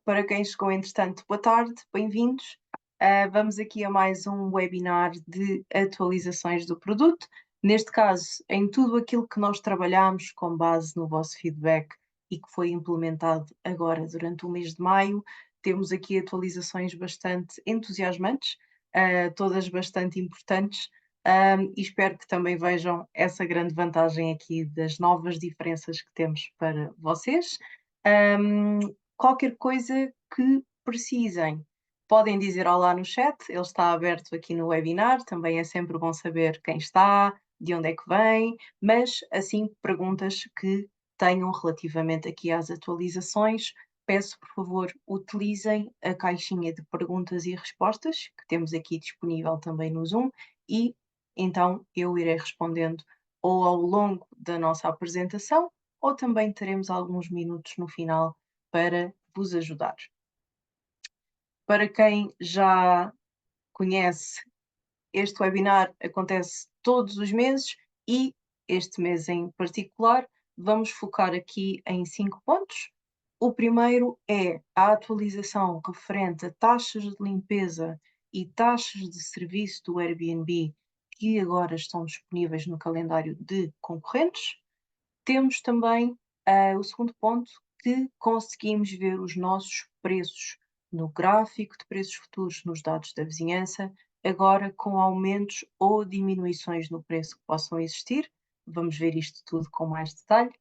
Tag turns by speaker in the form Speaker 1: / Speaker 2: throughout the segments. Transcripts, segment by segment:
Speaker 1: Para quem chegou entretanto, boa tarde, bem-vindos. Vamos aqui a mais um webinar de atualizações do produto. Neste caso, em tudo aquilo que nós trabalhamos com base no vosso feedback e que foi implementado agora durante o mês de maio, temos aqui atualizações bastante entusiasmantes, todas bastante importantes, e espero que também vejam essa grande vantagem aqui das novas diferenças que temos para vocês. Qualquer coisa que precisem, podem dizer olá no chat, ele está aberto aqui no webinar, também é sempre bom saber quem está, de onde é que vem, mas assim perguntas que tenham relativamente aqui às atualizações, peço por favor utilizem a caixinha de perguntas e respostas que temos aqui disponível também no Zoom e então eu irei respondendo ou ao longo da nossa apresentação ou também teremos alguns minutos no final para vos ajudar. Para quem já conhece, este webinar acontece todos os meses e este mês em particular vamos focar aqui em 5 pontos. O primeiro é a atualização referente a taxas de limpeza e taxas de serviço do Airbnb que agora estão disponíveis no calendário de concorrentes. Temos também o segundo ponto, que conseguimos ver os nossos preços no gráfico de preços futuros nos dados da vizinhança, agora com aumentos ou diminuições no preço que possam existir. Vamos ver isto tudo com mais detalhe.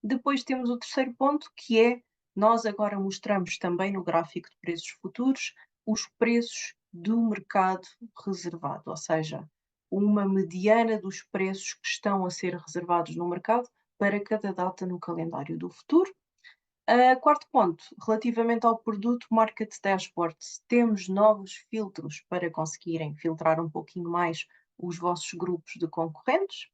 Speaker 1: Depois temos o terceiro ponto, que é, nós agora mostramos também no gráfico de preços futuros os preços do mercado reservado, ou seja, uma mediana dos preços que estão a ser reservados no mercado para cada data no calendário do futuro. Quarto ponto, relativamente ao produto Market Dashboard, temos novos filtros para conseguirem filtrar um pouquinho mais os vossos grupos de concorrentes.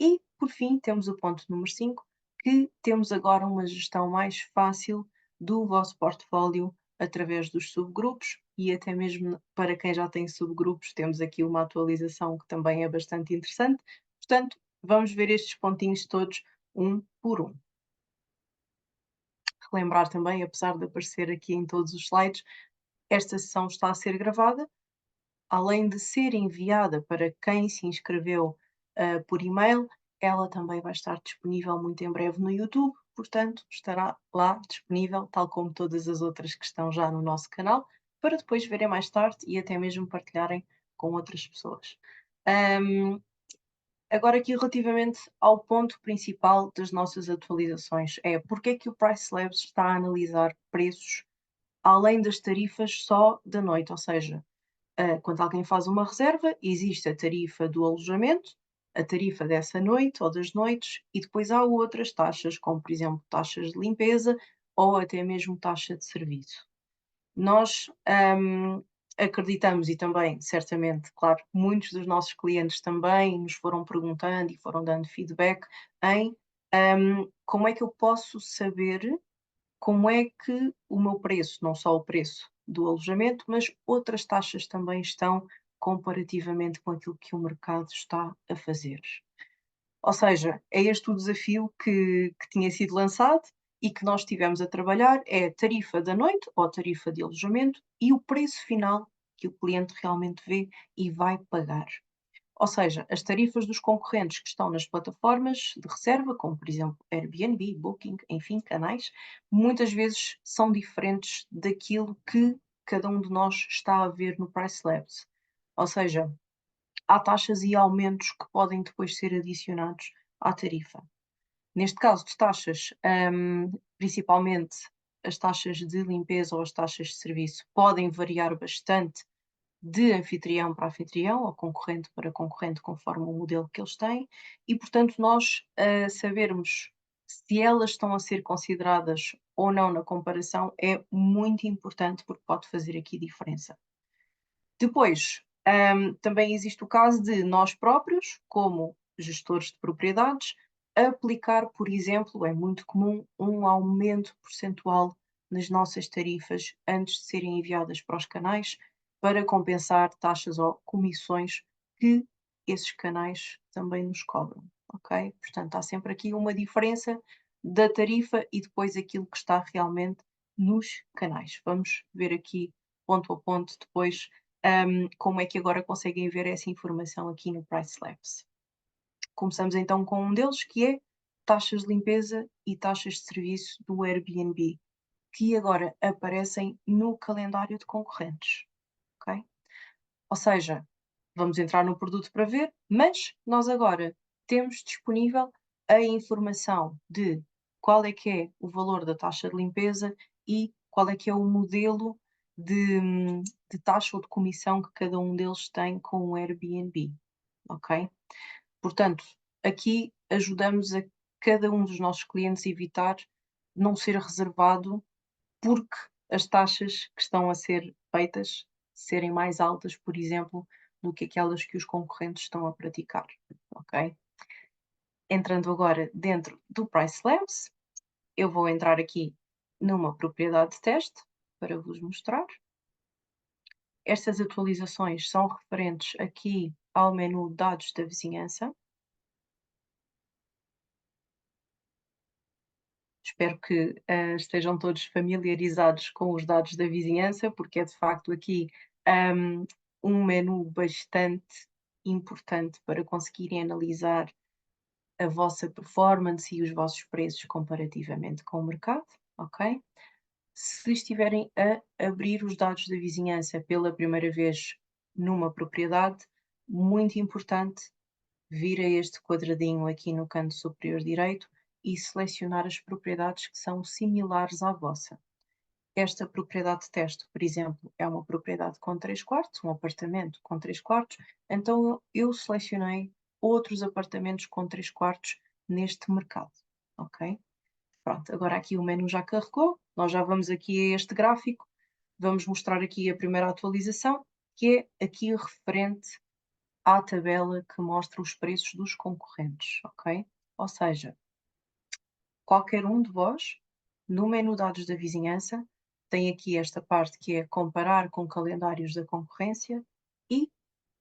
Speaker 1: E, por fim, temos o ponto número 5, que temos agora uma gestão mais fácil do vosso portfólio através dos subgrupos e até mesmo para quem já tem subgrupos, temos aqui uma atualização que também é bastante interessante. Portanto, vamos ver estes pontinhos todos um por um. Relembrar também, apesar de aparecer aqui em todos os slides, esta sessão está a ser gravada, além de ser enviada para quem se inscreveu por e-mail, ela também vai estar disponível muito em breve no YouTube, portanto, estará lá disponível, tal como todas as outras que estão já no nosso canal, para depois verem mais tarde e até mesmo partilharem com outras pessoas. Agora aqui relativamente ao ponto principal das nossas atualizações, é porque é que o Price Labs está a analisar preços além das tarifas só da noite, ou seja, quando alguém faz uma reserva, existe a tarifa do alojamento, a tarifa dessa noite ou das noites, e depois há outras taxas, como por exemplo taxas de limpeza ou até mesmo taxa de serviço. Nós acreditamos e também, certamente, claro, muitos dos nossos clientes também nos foram perguntando e foram dando feedback em como é que eu posso saber como é que o meu preço, não só o preço do alojamento, mas outras taxas também estão comparativamente com aquilo que o mercado está a fazer. Ou seja, é este o desafio que tinha sido lançado e que nós estivemos a trabalhar, é a tarifa da noite ou a tarifa de alojamento e o preço final que o cliente realmente vê e vai pagar. Ou seja, as tarifas dos concorrentes que estão nas plataformas de reserva, como por exemplo Airbnb, Booking, enfim, canais, muitas vezes são diferentes daquilo que cada um de nós está a ver no Price Labs. Ou seja, há taxas e aumentos que podem depois ser adicionados à tarifa. Neste caso de taxas, principalmente as taxas de limpeza ou as taxas de serviço podem variar bastante de anfitrião para anfitrião ou concorrente para concorrente, conforme o modelo que eles têm, e portanto nós sabermos se elas estão a ser consideradas ou não na comparação é muito importante porque pode fazer aqui diferença. Depois, também existe o caso de nós próprios, como gestores de propriedades, aplicar, por exemplo, é muito comum, um aumento percentual nas nossas tarifas antes de serem enviadas para os canais, para compensar taxas ou comissões que esses canais também nos cobram, ok? Portanto, há sempre aqui uma diferença da tarifa e depois aquilo que está realmente nos canais. Vamos ver aqui ponto a ponto depois como é que agora conseguem ver essa informação aqui no Price Labs. Começamos então com um deles, que é taxas de limpeza e taxas de serviço do Airbnb, que agora aparecem no calendário de concorrentes, ok? Ou seja, vamos entrar no produto para ver, mas nós agora temos disponível a informação de qual é que é o valor da taxa de limpeza e qual é que é o modelo de taxa ou de comissão que cada um deles tem com o Airbnb, ok? Portanto, aqui ajudamos a cada um dos nossos clientes a evitar não ser reservado porque as taxas que estão a ser feitas serem mais altas, por exemplo, do que aquelas que os concorrentes estão a praticar, ok? Entrando agora dentro do Price Labs, eu vou entrar aqui numa propriedade de teste para vos mostrar. Estas atualizações são referentes aqui ao menu Dados da Vizinhança. Espero que estejam todos familiarizados com os dados da vizinhança, porque é de facto aqui um menu bastante importante para conseguirem analisar a vossa performance e os vossos preços comparativamente com o mercado, ok? Se estiverem a abrir os dados da vizinhança pela primeira vez numa propriedade, muito importante vir a este quadradinho aqui no canto superior direito e selecionar as propriedades que são similares à vossa. Esta propriedade de teste, por exemplo, é uma propriedade com 3 quartos, um apartamento com 3 quartos, então eu selecionei outros apartamentos com 3 quartos neste mercado, ok? Pronto, agora aqui o menu já carregou, nós já vamos aqui a este gráfico, vamos mostrar aqui a primeira atualização, que é aqui referente à tabela que mostra os preços dos concorrentes, ok? Ou seja, qualquer um de vós, no menu Dados da Vizinhança, tem aqui esta parte que é comparar com calendários da concorrência e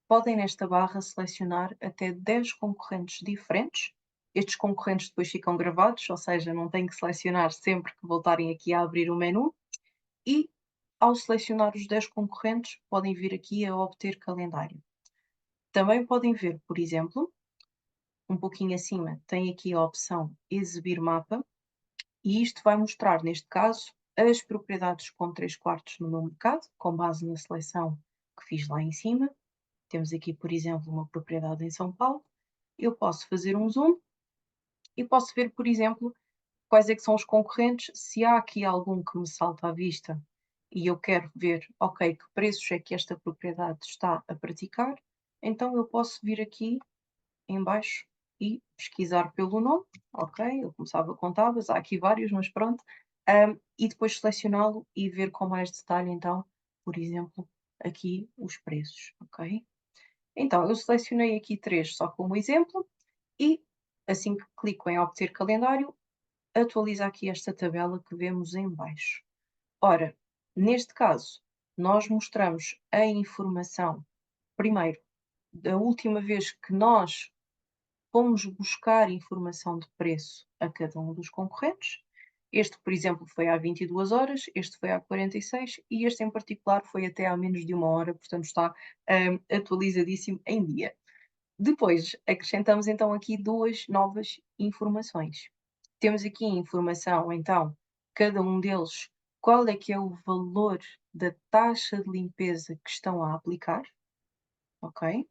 Speaker 1: podem nesta barra selecionar até 10 concorrentes diferentes. Estes concorrentes depois ficam gravados, ou seja, não têm que selecionar sempre que voltarem aqui a abrir o menu. E ao selecionar os 10 concorrentes, podem vir aqui a obter calendário. Também podem ver, por exemplo, um pouquinho acima, tem aqui a opção Exibir mapa, e isto vai mostrar, neste caso, as propriedades com 3 quartos no meu mercado, com base na seleção que fiz lá em cima. Temos aqui, por exemplo, uma propriedade em São Paulo. Eu posso fazer um zoom e posso ver, por exemplo, quais é que são os concorrentes, se há aqui algum que me salta à vista e eu quero ver, ok, que preços é que esta propriedade está a praticar, então eu posso vir aqui em baixo e pesquisar pelo nome, ok, eu começava com tábuas, há aqui vários, mas pronto, e depois selecioná-lo e ver com mais detalhe então, por exemplo, aqui os preços, ok? Então, eu selecionei aqui 3 só como exemplo e assim que clico em obter calendário, atualiza aqui esta tabela que vemos em baixo. Ora, neste caso, nós mostramos a informação, primeiro, da última vez que nós fomos buscar informação de preço a cada um dos concorrentes. Este, por exemplo, foi há 22 horas, este foi há 46 e este em particular foi até há menos de 1 hora, portanto está atualizadíssimo em dia. Depois, acrescentamos então aqui 2 novas informações. Temos aqui a informação, então, cada um deles, qual é que é o valor da taxa de limpeza que estão a aplicar, ok?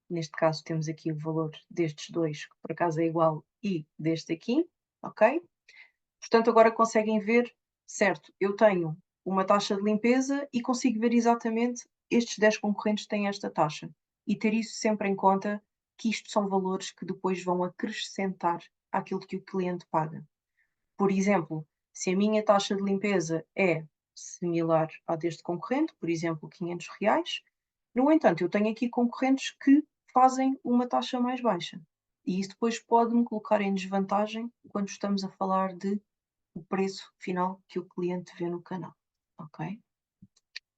Speaker 1: Neste caso temos aqui o valor destes dois, que por acaso é igual, e deste aqui, ok? Portanto, agora conseguem ver, certo, eu tenho uma taxa de limpeza e consigo ver exatamente estes 10 concorrentes têm esta taxa. E ter isso sempre em conta, que isto são valores que depois vão acrescentar àquilo que o cliente paga. Por exemplo, se a minha taxa de limpeza é similar à deste concorrente, por exemplo, R$ 500, no entanto, eu tenho aqui concorrentes que fazem uma taxa mais baixa. E isso depois pode-me colocar em desvantagem quando estamos a falar de o preço final que o cliente vê no canal, ok?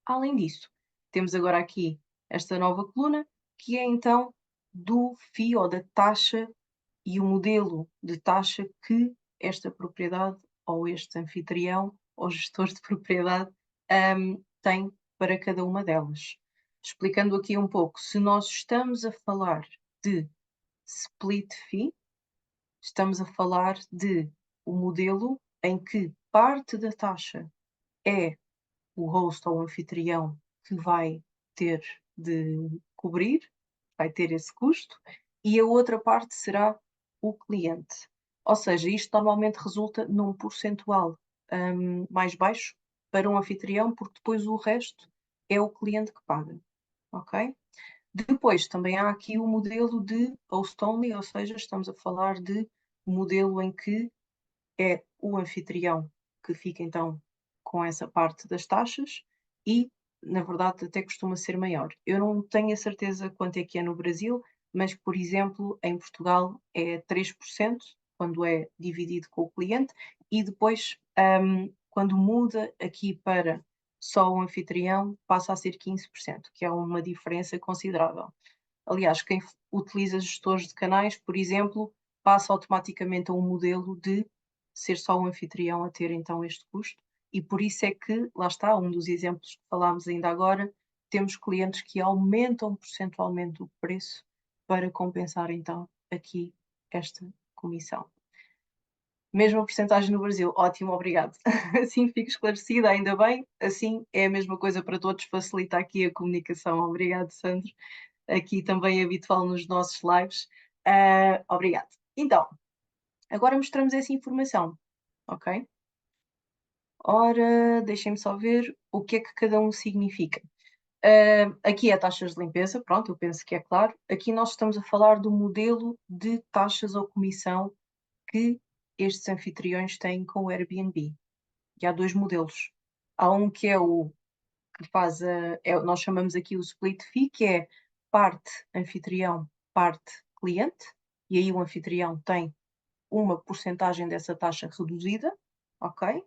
Speaker 1: Além disso, temos agora aqui esta nova coluna, que é então do FII ou da taxa e o modelo de taxa que esta propriedade ou este anfitrião ou gestores de propriedade têm para cada uma delas. Explicando aqui um pouco, se nós estamos a falar de split fee, estamos a falar de um modelo em que parte da taxa é o host ou o anfitrião que vai ter de cobrir, vai ter esse custo, e a outra parte será o cliente. Ou seja, isto normalmente resulta num percentual mais baixo para um anfitrião, porque depois o resto é o cliente que paga. Ok? Depois também há aqui o modelo de host only, ou seja, estamos a falar de um modelo em que é o anfitrião que fica então com essa parte das taxas e, na verdade, até costuma ser maior. Eu não tenho a certeza quanto é que é no Brasil, mas, por exemplo, em Portugal é 3% quando é dividido com o cliente e depois, quando muda aqui para só o anfitrião, passa a ser 15%, que é uma diferença considerável. Aliás, quem utiliza gestores de canais, por exemplo, passa automaticamente a um modelo de ser só o anfitrião a ter então este custo, e por isso é que, lá está, um dos exemplos que falámos ainda agora, temos clientes que aumentam percentualmente o preço para compensar então aqui esta comissão. Mesma porcentagem no Brasil, ótimo, obrigado. Assim fico esclarecida, ainda bem, assim é a mesma coisa para todos, facilita aqui a comunicação. Obrigado, Sandro. Aqui também habitual nos nossos lives. Obrigado. Então, agora mostramos essa informação, ok? Ora, deixem-me só ver o que é que cada um significa. Aqui é taxas de limpeza, pronto, eu penso que é claro. Aqui nós estamos a falar do modelo de taxas ou comissão que estes anfitriões têm com o Airbnb. E há dois modelos. Há um que é o que faz nós chamamos aqui o split fee, que é parte anfitrião, parte cliente, e aí o anfitrião tem uma porcentagem dessa taxa reduzida, ok?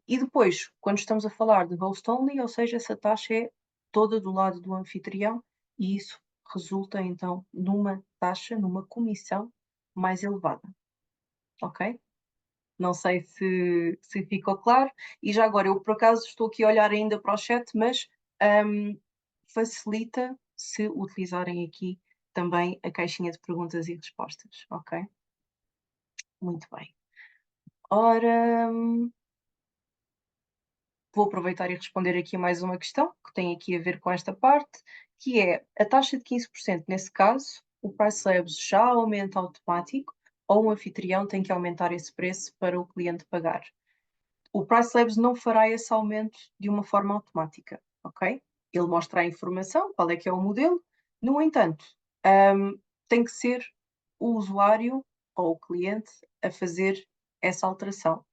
Speaker 1: E depois, quando estamos a falar de host only, ou seja, essa taxa é toda do lado do anfitrião, e isso resulta então numa taxa, numa comissão mais elevada, ok? Não sei se ficou claro. E já agora, eu por acaso estou aqui a olhar ainda para o chat, mas facilita se utilizarem aqui também a caixinha de perguntas e respostas, ok? Muito bem. Ora, vou aproveitar e responder aqui a mais uma questão que tem aqui a ver com esta parte, que é a taxa de 15%, nesse caso, o Price Labs já aumenta automático ou o anfitrião tem que aumentar esse preço para o cliente pagar? O Price Labs não fará esse aumento de uma forma automática, ok? Ele mostra a informação, qual é que é o modelo, no entanto, tem que ser o usuário ou o cliente a fazer essa alteração.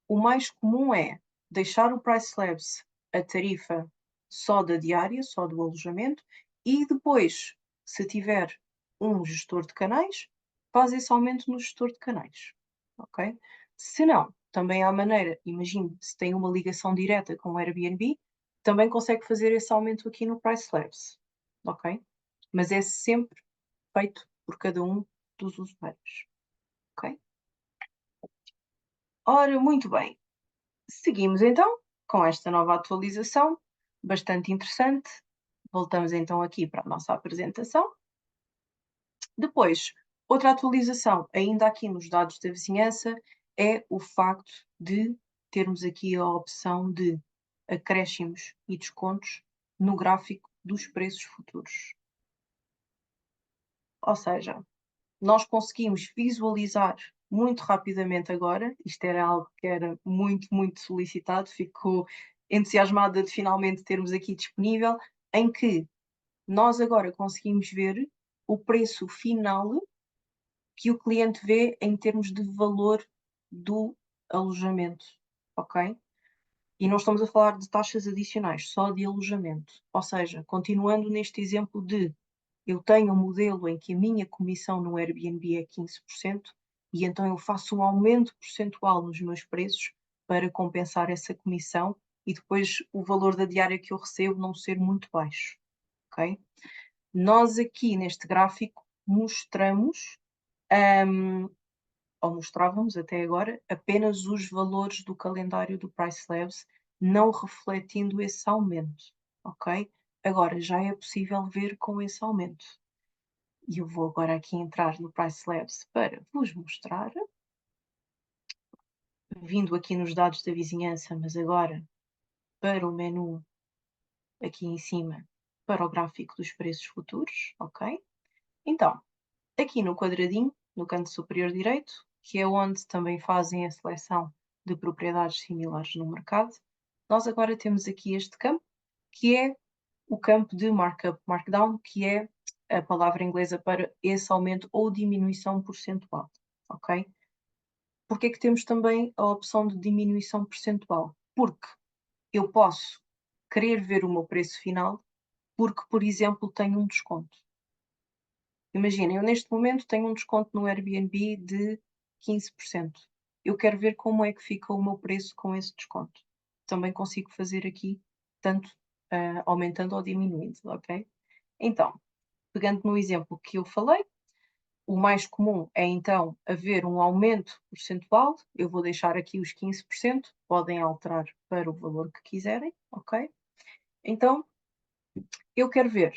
Speaker 1: O mais comum é deixar o Price Labs a tarifa só da diária, só do alojamento, e depois, se tiver um gestor de canais, faz esse aumento no gestor de canais, ok? Se não, também há maneira, imagine, se tem uma ligação direta com o Airbnb, também consegue fazer esse aumento aqui no Price Labs, ok? Mas é sempre feito por cada um dos usuários, ok? Ora, muito bem. Seguimos então com esta nova atualização, bastante interessante. Voltamos então aqui para a nossa apresentação. Depois, outra atualização, ainda aqui nos dados da vizinhança, é o facto de termos aqui a opção de acréscimos e descontos no gráfico dos preços futuros. Ou seja, nós conseguimos visualizar muito rapidamente agora, isto era algo que era muito, muito solicitado, ficou entusiasmada de finalmente termos aqui disponível, em que nós agora conseguimos ver o preço final que o cliente vê em termos de valor do alojamento, ok? E não estamos a falar de taxas adicionais, só de alojamento. Ou seja, continuando neste exemplo de eu tenho um modelo em que a minha comissão no Airbnb é 15% e então eu faço um aumento percentual nos meus preços para compensar essa comissão e depois o valor da diária que eu recebo não ser muito baixo, ok? Nós aqui neste gráfico mostramos ou mostrávamos até agora, apenas os valores do calendário do Price Labs, não refletindo esse aumento, ok? Agora já é possível ver com esse aumento. E eu vou agora aqui entrar no Price Labs para vos mostrar, vindo aqui nos dados da vizinhança, mas agora para o menu aqui em cima, para o gráfico dos preços futuros, ok? Então, aqui no quadradinho, no canto superior direito, que é onde também fazem a seleção de propriedades similares no mercado, nós agora temos aqui este campo, que é o campo de Markup Markdown, que é a palavra inglesa para esse aumento ou diminuição percentual, ok? Porque é que temos também a opção de diminuição percentual? Porque eu posso querer ver o meu preço final porque, por exemplo, tenho um desconto. Imagina, eu neste momento tenho um desconto no Airbnb de 15%. Eu quero ver como é que fica o meu preço com esse desconto. Também consigo fazer aqui, tanto aumentando ou diminuindo, ok? Então, pegando no exemplo que eu falei, o mais comum é então haver um aumento percentual. Eu vou deixar aqui os 15%, podem alterar para o valor que quiserem, ok? Então, eu quero ver,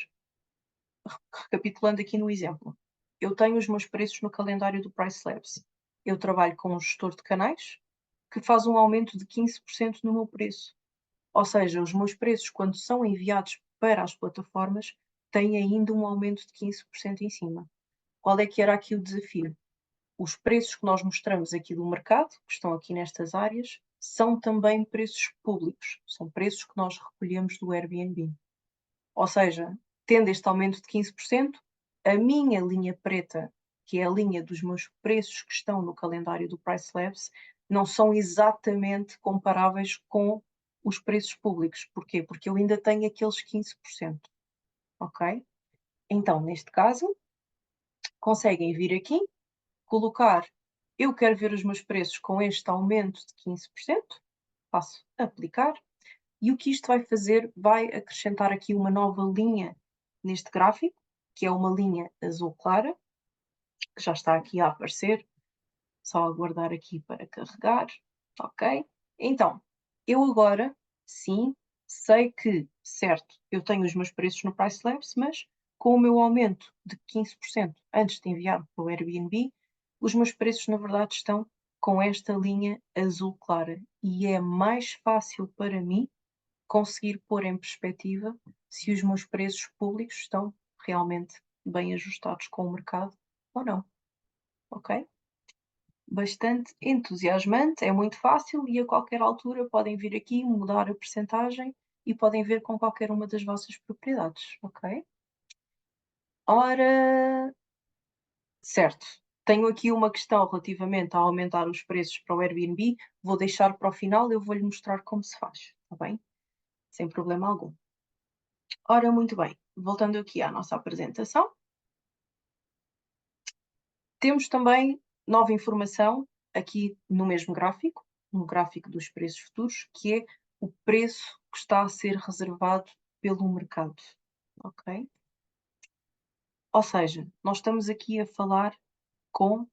Speaker 1: recapitulando aqui no exemplo, eu tenho os meus preços no calendário do Price Labs. Eu trabalho com um gestor de canais que faz um aumento de 15% no meu preço. Ou seja, os meus preços, quando são enviados para as plataformas, têm ainda um aumento de 15% em cima. Qual é que era aqui o desafio? Os preços que nós mostramos aqui do mercado, que estão aqui nestas áreas, são também preços públicos, são preços que nós recolhemos do Airbnb. Ou seja, tendo este aumento de 15%, a minha linha preta, que é a linha dos meus preços que estão no calendário do Price Labs, não são exatamente comparáveis com os preços públicos. Porquê? Porque eu ainda tenho aqueles 15%. Ok? Então, neste caso, conseguem vir aqui, colocar, eu quero ver os meus preços com este aumento de 15%, faço aplicar, e o que isto vai fazer, vai acrescentar aqui uma nova linha neste gráfico, que é uma linha azul clara, que já está aqui a aparecer, só aguardar aqui para carregar, ok? Então, eu agora, sim, sei que, certo, eu tenho os meus preços no Price Labs, mas com o meu aumento de 15% antes de enviar para o Airbnb, os meus preços, na verdade, estão com esta linha azul clara. E é mais fácil para mim conseguir pôr em perspectiva se os meus preços públicos estão realmente bem ajustados com o mercado ou não, ok? Bastante entusiasmante, é muito fácil e a qualquer altura podem vir aqui mudar a percentagem e podem ver com qualquer uma das vossas propriedades, ok? Ora, certo. Tenho aqui uma questão relativamente a aumentar os preços para o Airbnb. Vou deixar para o final, eu vou-lhe mostrar como se faz, está bem? Sem problema algum. Ora, muito bem. Voltando aqui à nossa apresentação, temos também nova informação aqui no mesmo gráfico, no gráfico dos preços futuros, que é o preço que está a ser reservado pelo mercado, ok? Ou seja, nós estamos aqui a falar com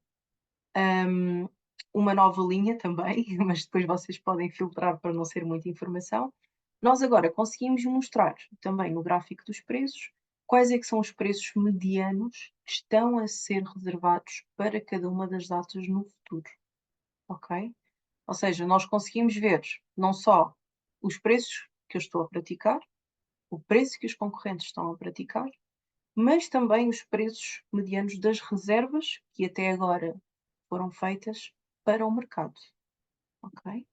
Speaker 1: uma nova linha também, mas depois vocês podem filtrar para não ser muita informação. Nós agora conseguimos mostrar também no gráfico dos preços quais é que são os preços medianos que estão a ser reservados para cada uma das datas no futuro, ok? Ou seja, nós conseguimos ver não só os preços que eu estou a praticar, o preço que os concorrentes estão a praticar, mas também os preços medianos das reservas que até agora foram feitas para o mercado, ok?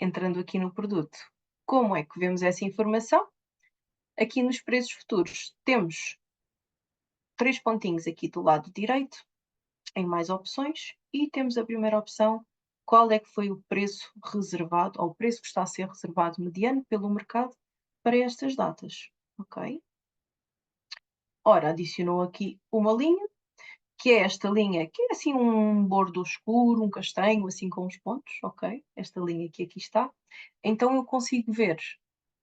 Speaker 1: Entrando aqui no produto, como é que vemos essa informação? Aqui nos preços futuros temos 3 pontinhos aqui do lado direito, em mais opções, e temos a primeira opção, qual é que foi o preço reservado, ou o preço que está a ser reservado mediano pelo mercado para estas datas, ok? Ora, adicionou aqui uma linha, que é esta linha, que é assim um bordo escuro, um castanho, assim com os pontos, ok? Esta linha que aqui está. Então eu consigo ver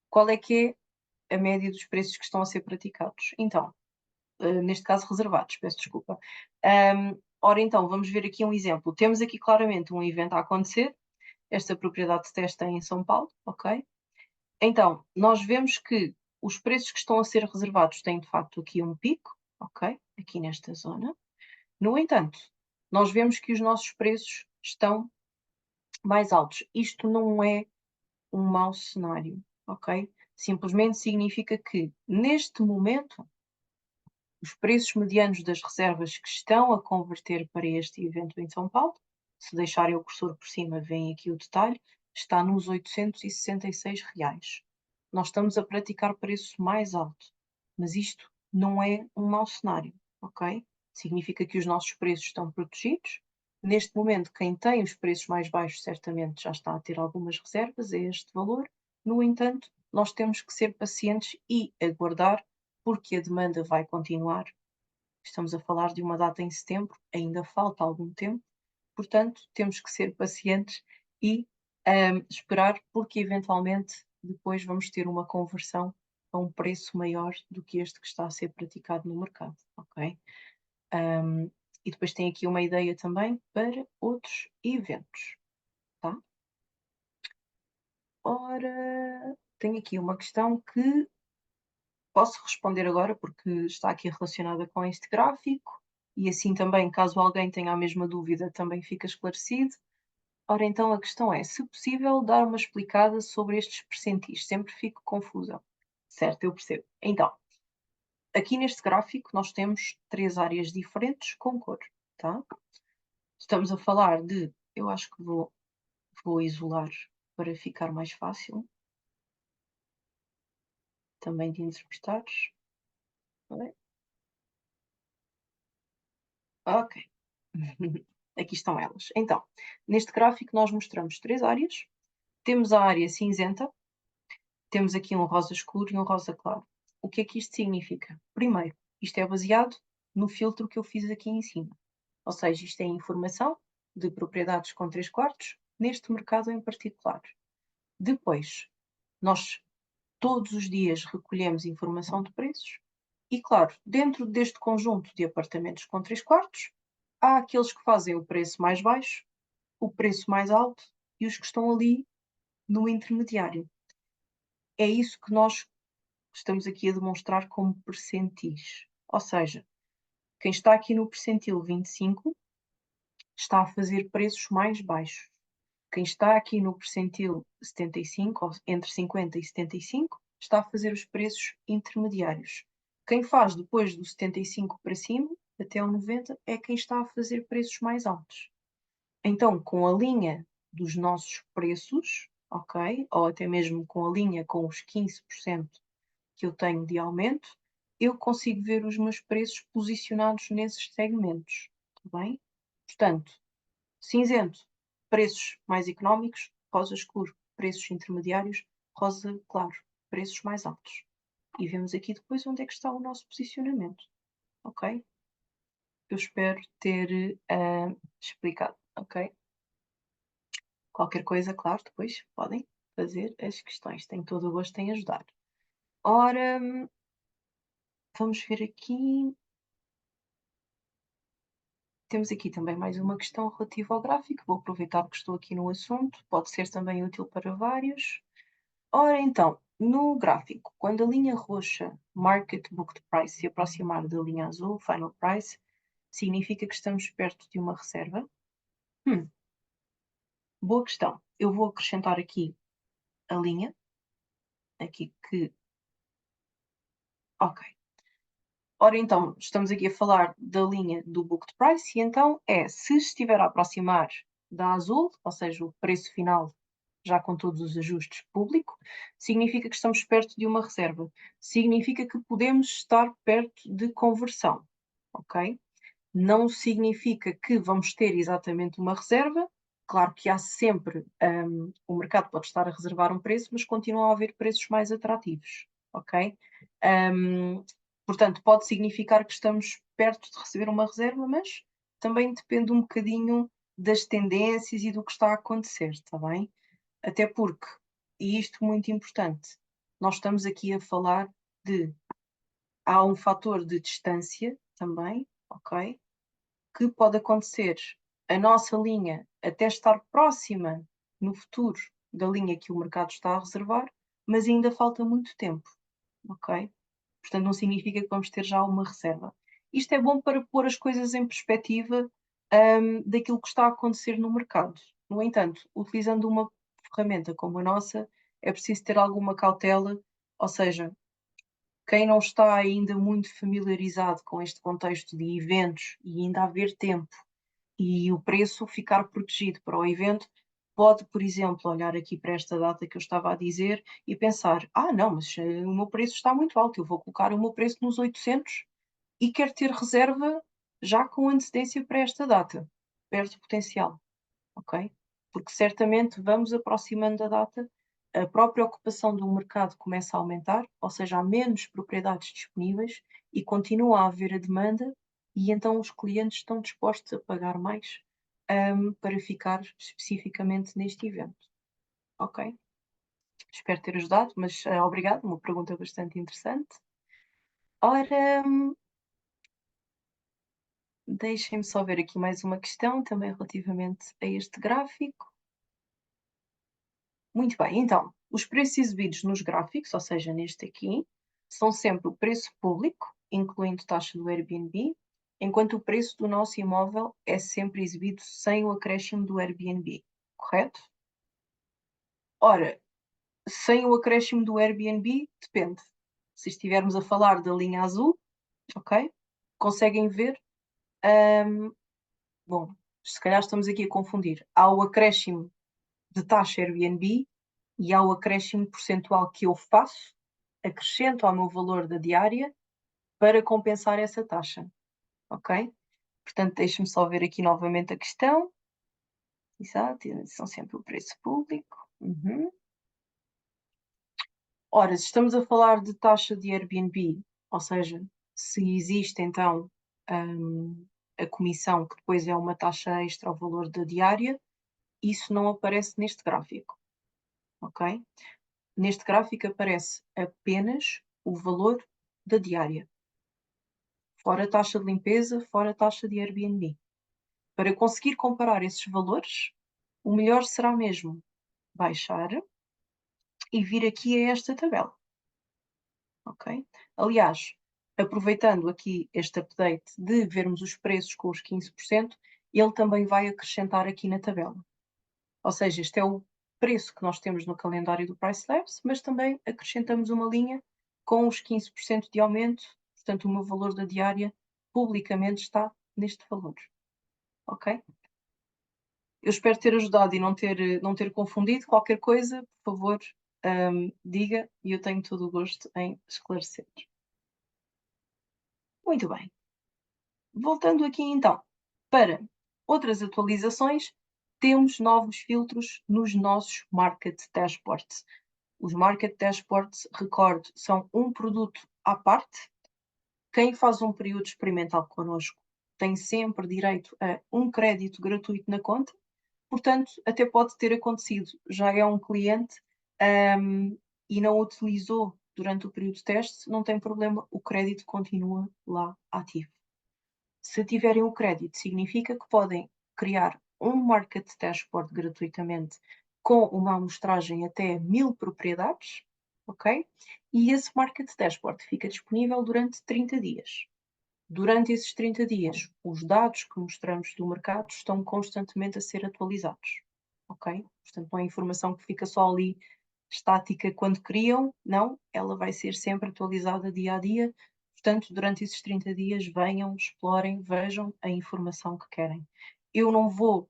Speaker 1: qual é que é a média dos preços que estão a ser praticados. Então, neste caso reservados, peço desculpa. Ora então, vamos ver aqui um exemplo. Temos aqui claramente um evento a acontecer. Esta propriedade de teste é em São Paulo, ok? Então, nós vemos que os preços que estão a ser reservados têm de facto aqui um pico, ok? Aqui nesta zona. No entanto, nós vemos que os nossos preços estão mais altos. Isto não é um mau cenário, ok? Simplesmente significa que, neste momento, os preços medianos das reservas que estão a converter para este evento em São Paulo, se deixarem o cursor por cima, vem aqui o detalhe, está nos R$ 866. Nós estamos a praticar preço mais alto, mas isto não é um mau cenário, ok? Significa que os nossos preços estão protegidos. Neste momento, quem tem os preços mais baixos certamente já está a ter algumas reservas a este valor. No entanto, nós temos que ser pacientes e aguardar, porque a demanda vai continuar. Estamos a falar de uma data em setembro, ainda falta algum tempo, portanto, temos que ser pacientes e esperar, porque eventualmente depois vamos ter uma conversão a um preço maior do que este que está a ser praticado no mercado, ok? E depois tem aqui uma ideia também para outros eventos, tá? Ora, tenho aqui uma questão que posso responder agora, porque está aqui relacionada com este gráfico, e assim também, caso alguém tenha a mesma dúvida, também fica esclarecido. Ora, então a questão é, se possível, dar uma explicada sobre estes percentis. Sempre fico confusa. Certo, eu percebo. Então, aqui neste gráfico nós temos 3 áreas diferentes com cor, tá? Estamos a falar de, eu acho que vou isolar para ficar mais fácil também de interpretar. Ok. Aqui estão elas. Então, neste gráfico nós mostramos 3 áreas. Temos a área cinzenta, temos aqui um rosa escuro e um rosa claro. O que é que isto significa? Primeiro, isto é baseado no filtro que eu fiz aqui em cima. Ou seja, isto é informação de propriedades com 3/4 neste mercado em particular. Depois, nós todos os dias recolhemos informação de preços e, claro, dentro deste conjunto de apartamentos com 3/4, há aqueles que fazem o preço mais baixo, o preço mais alto e os que estão ali no intermediário. É isso que nós estamos aqui a demonstrar como percentis. Ou seja, quem está aqui no percentil 25 está a fazer preços mais baixos. Quem está aqui no percentil 75, ou entre 50 e 75, está a fazer os preços intermediários. Quem faz depois do 75 para cima, até o 90, é quem está a fazer preços mais altos. Então, com a linha dos nossos preços, ok? Ou até mesmo com a linha com os 15% que eu tenho de aumento, eu consigo ver os meus preços posicionados nesses segmentos, tá bem? Portanto, cinzento, preços mais económicos, rosa escuro, preços intermediários, rosa claro, preços mais altos. E vemos aqui depois onde é que está o nosso posicionamento, ok? Eu espero ter explicado, ok? Qualquer coisa, claro, depois podem fazer as questões. Tenho todo o gosto em ajudar. Ora, vamos ver aqui. Temos aqui também mais uma questão relativa ao gráfico. Vou aproveitar que estou aqui no assunto. Pode ser também útil para vários. Ora, então, no gráfico, quando a linha roxa, Market Booked Price, se aproximar da linha azul, Final Price, significa que estamos perto de uma reserva? Boa questão. Eu vou acrescentar aqui a linha, aqui que... Ok. Ora, então, estamos aqui a falar da linha do Booked Price, e então se estiver a aproximar da azul, ou seja, o preço final já com todos os ajustes público, significa que estamos perto de uma reserva. Significa que podemos estar perto de conversão, ok? Não significa que vamos ter exatamente uma reserva. Claro que há sempre, o mercado pode estar a reservar um preço, mas continuam a haver preços mais atrativos, ok? Portanto, pode significar que estamos perto de receber uma reserva, mas também depende um bocadinho das tendências e do que está a acontecer, está bem? Até porque, e isto muito importante, nós estamos aqui a falar de, há um fator de distância também, ok? que pode acontecer a nossa linha até estar próxima no futuro da linha que o mercado está a reservar, mas ainda falta muito tempo, ok? Portanto, não significa que vamos ter já uma reserva. Isto é bom para pôr as coisas em perspectiva, daquilo que está a acontecer no mercado. No entanto, utilizando uma ferramenta como a nossa, é preciso ter alguma cautela, ou seja, quem não está ainda muito familiarizado com este contexto de eventos e ainda haver tempo e o preço ficar protegido para o evento, pode, por exemplo, olhar aqui para esta data que eu estava a dizer e pensar: ah, não, mas o meu preço está muito alto, eu vou colocar o meu preço nos 800 e quero ter reserva já com antecedência para esta data. Perde potencial, ok? Porque certamente vamos aproximando da data, a própria ocupação do mercado começa a aumentar, ou seja, há menos propriedades disponíveis e continua a haver a demanda, e então os clientes estão dispostos a pagar mais, para ficar especificamente neste evento. Ok? Espero ter ajudado, mas obrigado, uma pergunta bastante interessante. Ora, deixem-me só ver aqui mais uma questão, também relativamente a este gráfico. Muito bem, então, os preços exibidos nos gráficos, ou seja, neste aqui, são sempre o preço público, incluindo taxa do Airbnb, enquanto o preço do nosso imóvel é sempre exibido sem o acréscimo do Airbnb, correto? Ora, sem o acréscimo do Airbnb, depende. Se estivermos a falar da linha azul, ok? Conseguem ver? Ahm, bom, se calhar estamos aqui a confundir. Há o acréscimo de taxa Airbnb e há o acréscimo percentual que eu faço, acrescento ao meu valor da diária para compensar essa taxa, ok? Portanto, deixe-me só ver aqui novamente a questão. Exato, são sempre o preço público. Uhum. Ora, se estamos a falar de taxa de Airbnb, ou seja, se existe então a comissão, que depois é uma taxa extra ao valor da diária, isso não aparece neste gráfico, ok? Neste gráfico aparece apenas o valor da diária, fora taxa de limpeza, fora taxa de Airbnb. Para conseguir comparar esses valores, o melhor será mesmo baixar e vir aqui a esta tabela, ok? Aliás, aproveitando aqui este update de vermos os preços com os 15%, ele também vai acrescentar aqui na tabela. Ou seja, este é o preço que nós temos no calendário do Pricelabs, mas também acrescentamos uma linha com os 15% de aumento, portanto, o meu valor da diária publicamente está neste valor. Ok? Eu espero ter ajudado e não ter confundido. Qualquer coisa, por favor, diga e eu tenho todo o gosto em esclarecer. Muito bem. Voltando aqui então para outras atualizações, temos novos filtros nos nossos Market Dashboards. Os Market Dashboards, recordo, são um produto à parte. Quem faz um período experimental connosco tem sempre direito a um crédito gratuito na conta. Portanto, até pode ter acontecido, já é um cliente, e não utilizou durante o período de teste, não tem problema, o crédito continua lá ativo. Se tiverem o crédito, significa que podem criar um Market Dashboard gratuitamente com uma amostragem até 1000 propriedades, ok? E esse Market Dashboard fica disponível durante 30 dias. Durante esses 30 dias, os dados que mostramos do mercado estão constantemente a ser atualizados, ok? Portanto, não é informação que fica só ali estática quando criam, não, ela vai ser sempre atualizada dia a dia. Portanto, durante esses 30 dias, venham, explorem, vejam a informação que querem. Eu não vou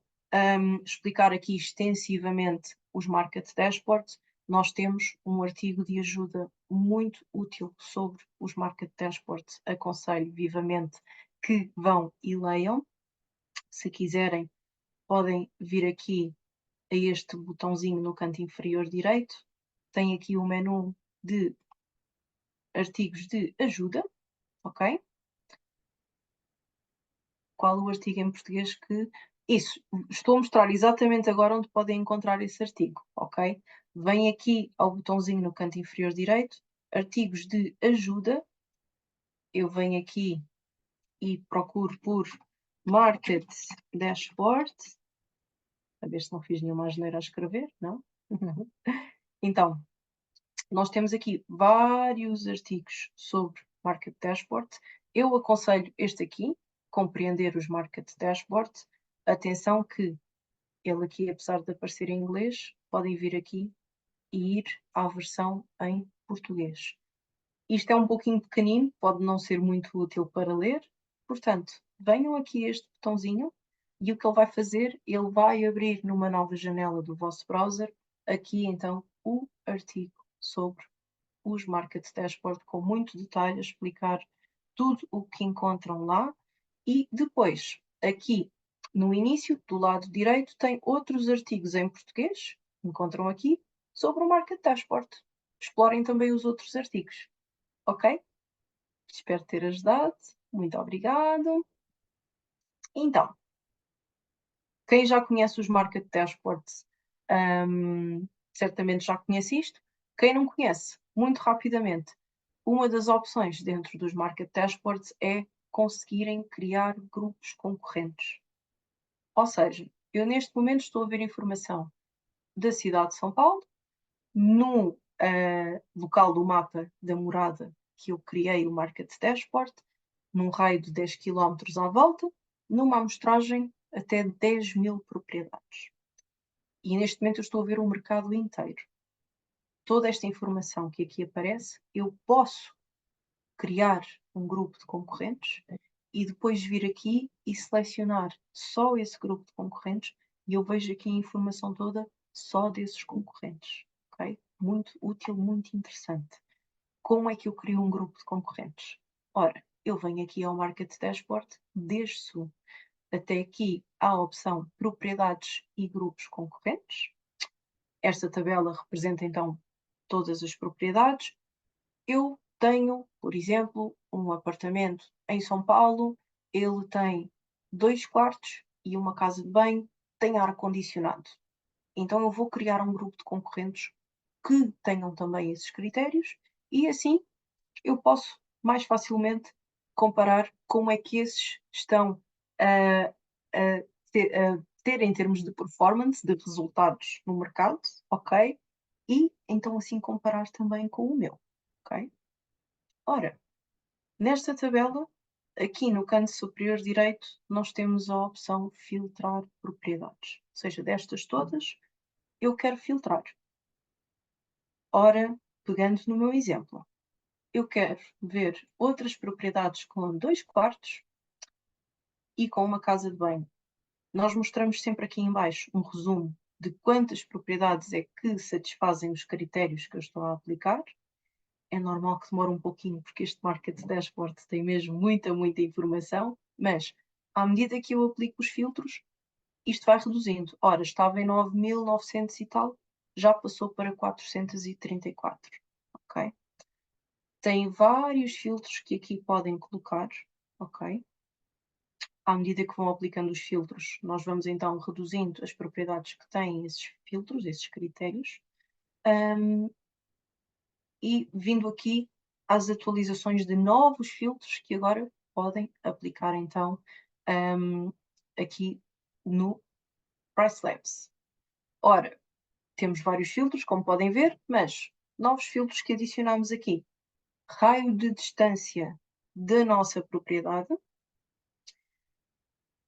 Speaker 1: explicar aqui extensivamente os Market Dashboards. Nós temos um artigo de ajuda muito útil sobre os Market Dashboards. Aconselho vivamente que vão e leiam. Se quiserem, podem vir aqui a este botãozinho no canto inferior direito. Tem aqui o menu de artigos de ajuda, ok? Qual o artigo em português que... Isso, estou a mostrar exatamente agora onde podem encontrar esse artigo, ok? Vem aqui ao botãozinho no canto inferior direito, artigos de ajuda. Eu venho aqui e procuro por Market Dashboard. A ver se não fiz nenhuma asneira a escrever, não? Então, nós temos aqui vários artigos sobre Market Dashboard. Eu aconselho este aqui, Compreender os Market Dashboard. Atenção que ele aqui, apesar de aparecer em inglês, podem vir aqui e ir à versão em português. Isto é um pouquinho pequenino, pode não ser muito útil para ler. Portanto, venham aqui a este botãozinho e o que ele vai fazer, ele vai abrir numa nova janela do vosso browser, aqui então o artigo sobre os Market Dashboard com muito detalhe, a explicar tudo o que encontram lá. E depois, aqui no início, do lado direito, tem outros artigos em português, encontram aqui, sobre o Market Dashboard. Explorem também os outros artigos, ok? Espero ter ajudado. Muito obrigado. Então, quem já conhece os Market Dashboards, certamente já conhece isto. Quem não conhece, muito rapidamente, uma das opções dentro dos Market Dashboards é conseguirem criar grupos concorrentes. Ou seja, eu neste momento estou a ver informação da cidade de São Paulo, no local do mapa da morada que eu criei o Market Dashboard, num raio de 10 km à volta, numa amostragem até 10.000 propriedades. E neste momento eu estou a ver o mercado inteiro. Toda esta informação que aqui aparece, eu posso criar um grupo de concorrentes e depois vir aqui e selecionar só esse grupo de concorrentes e eu vejo aqui a informação toda só desses concorrentes. Okay? Muito útil, muito interessante. Como é que eu crio um grupo de concorrentes? Ora, eu venho aqui ao Market Dashboard, desço até aqui à opção Propriedades e Grupos Concorrentes. Esta tabela representa então todas as propriedades. Eu tenho, por exemplo, um apartamento em São Paulo, ele tem 2 quartos e uma casa de banho, tem ar-condicionado. Então eu vou criar um grupo de concorrentes que tenham também esses critérios e assim eu posso mais facilmente comparar como é que esses estão a, a ter em termos de performance, de resultados no mercado, ok? E então assim comparar também com o meu, ok? Ora, nesta tabela, aqui no canto superior direito, nós temos a opção filtrar propriedades. Ou seja, destas todas, eu quero filtrar. Ora, pegando no meu exemplo, eu quero ver outras propriedades com 2 quartos e com uma casa de banho. Nós mostramos sempre aqui em baixo um resumo de quantas propriedades é que satisfazem os critérios que eu estou a aplicar. É normal que demore um pouquinho, porque este Market Dashboard tem mesmo muita informação, mas à medida que eu aplico os filtros, isto vai reduzindo. Ora, estava em 9.900 e tal, já passou para 434, ok? Tem vários filtros que aqui podem colocar, ok? À medida que vão aplicando os filtros, nós vamos então reduzindo as propriedades que têm esses filtros, esses critérios, e vindo aqui às atualizações de novos filtros que agora podem aplicar então aqui no Price Labs. Ora, temos vários filtros, como podem ver, mas novos filtros que adicionamos aqui. Raio de distância da nossa propriedade.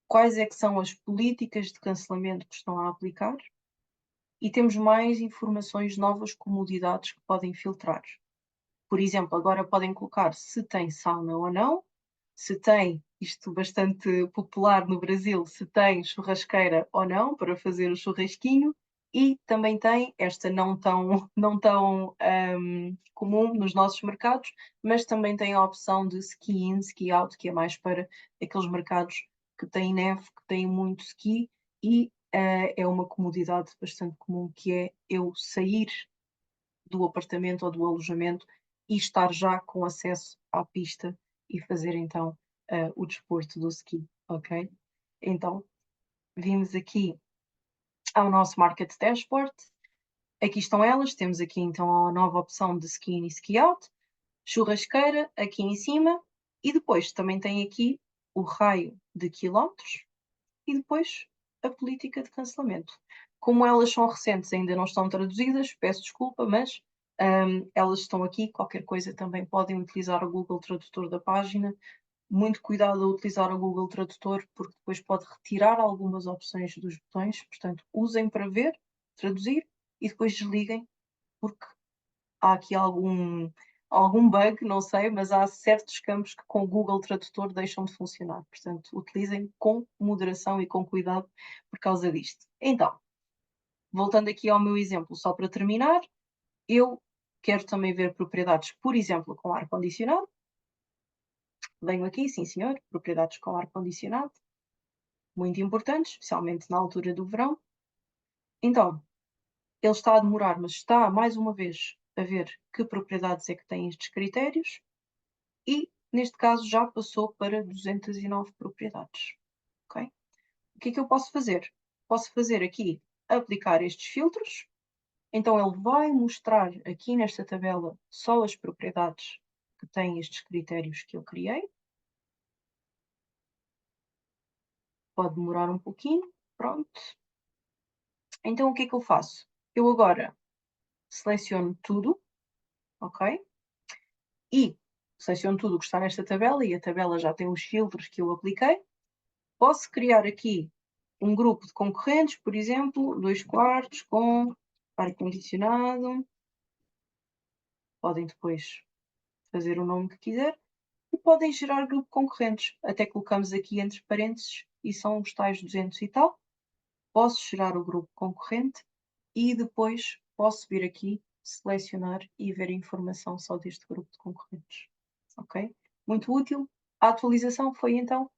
Speaker 1: Quais é que são as políticas de cancelamento que estão a aplicar? E temos mais informações novas, comodidades que podem filtrar. Por exemplo, agora podem colocar se tem sauna ou não, se tem, isto bastante popular no Brasil, se tem churrasqueira ou não, para fazer o churrasquinho, e também tem, esta não tão comum nos nossos mercados, mas também tem a opção de ski in, ski out, que é mais para aqueles mercados que têm neve, que têm muito ski, e é uma comodidade bastante comum, que é eu sair do apartamento ou do alojamento e estar já com acesso à pista e fazer então o desporto do ski, ok? Então, vimos aqui ao nosso Market Dashboard. Aqui estão elas, temos aqui então a nova opção de ski in e ski out, churrasqueira aqui em cima e depois também tem aqui o raio de quilómetros e depois a política de cancelamento. Como elas são recentes, ainda não estão traduzidas, peço desculpa, mas elas estão aqui. Qualquer coisa também podem utilizar o Google Tradutor da página. Muito cuidado a utilizar o Google Tradutor, porque depois pode retirar algumas opções dos botões. Portanto, usem para ver, traduzir e depois desliguem, porque há aqui algum bug, não sei, mas há certos campos que com o Google Tradutor deixam de funcionar. Portanto, utilizem com moderação e com cuidado por causa disto. Então, voltando aqui ao meu exemplo, só para terminar, eu quero também ver propriedades, por exemplo, com ar-condicionado. Venho aqui, sim senhor, propriedades com ar-condicionado. Muito importante, especialmente na altura do verão. Então, ele está a demorar, mas está, mais uma vez, a ver que propriedades é que tem estes critérios. E, neste caso, já passou para 209 propriedades. Okay? O que é que eu posso fazer? Posso fazer aqui, aplicar estes filtros. Então, ele vai mostrar aqui nesta tabela só as propriedades que têm estes critérios que eu criei. Pode demorar um pouquinho. Pronto. Então, o que é que eu faço? Eu agora seleciono tudo, ok? E seleciono tudo o que está nesta tabela, e a tabela já tem os filtros que eu apliquei. Posso criar aqui um grupo de concorrentes, por exemplo, 2 quartos com ar-condicionado. Podem depois fazer o nome que quiser. E podem gerar grupo de concorrentes. Até colocamos aqui entre parênteses e são os tais 200 e tal. Posso gerar o grupo concorrente e depois posso vir aqui, selecionar e ver a informação só deste grupo de concorrentes. Ok? Muito útil. A atualização foi então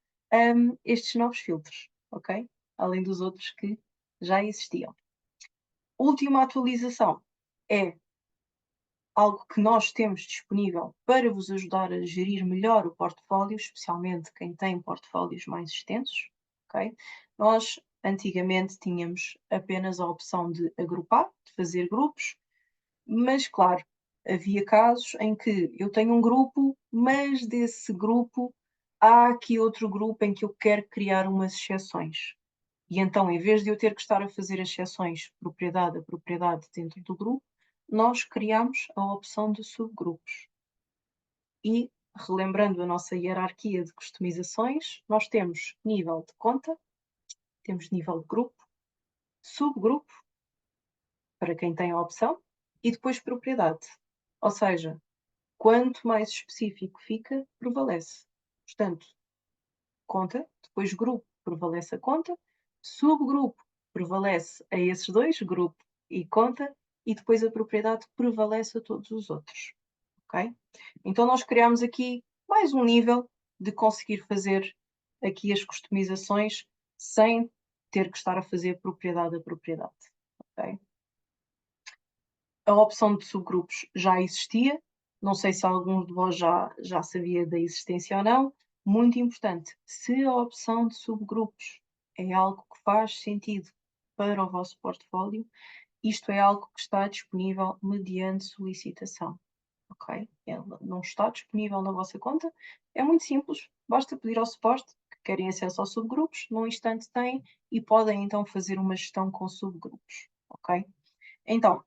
Speaker 1: estes novos filtros, ok? Além dos outros que já existiam. Última atualização é algo que nós temos disponível para vos ajudar a gerir melhor o portfólio, especialmente quem tem portfólios mais extensos, ok? Nós antigamente tínhamos apenas a opção de agrupar, de fazer grupos, mas claro, havia casos em que eu tenho um grupo, mas desse grupo há aqui outro grupo em que eu quero criar umas exceções. E então, em vez de eu ter que estar a fazer as exceções propriedade a propriedade dentro do grupo, nós criamos a opção de subgrupos. E, relembrando a nossa hierarquia de customizações, nós temos nível de conta, temos nível de grupo, subgrupo, para quem tem a opção, e depois propriedade. Ou seja, quanto mais específico fica, prevalece. Portanto, conta, depois grupo, prevalece a conta, subgrupo, prevalece a esses dois, grupo e conta, e depois a propriedade prevalece a todos os outros. Ok? Então nós criamos aqui mais um nível de conseguir fazer aqui as customizações sem ter que estar a fazer propriedade a propriedade. Ok? A opção de subgrupos já existia, não sei se algum de vós já sabia da existência ou não. Muito importante, se a opção de subgrupos é algo que faz sentido para o vosso portfólio, isto é algo que está disponível mediante solicitação, ok? Ela não está disponível na vossa conta, é muito simples, basta pedir ao suporte que querem acesso aos subgrupos, num instante têm e podem então fazer uma gestão com subgrupos, ok? Então,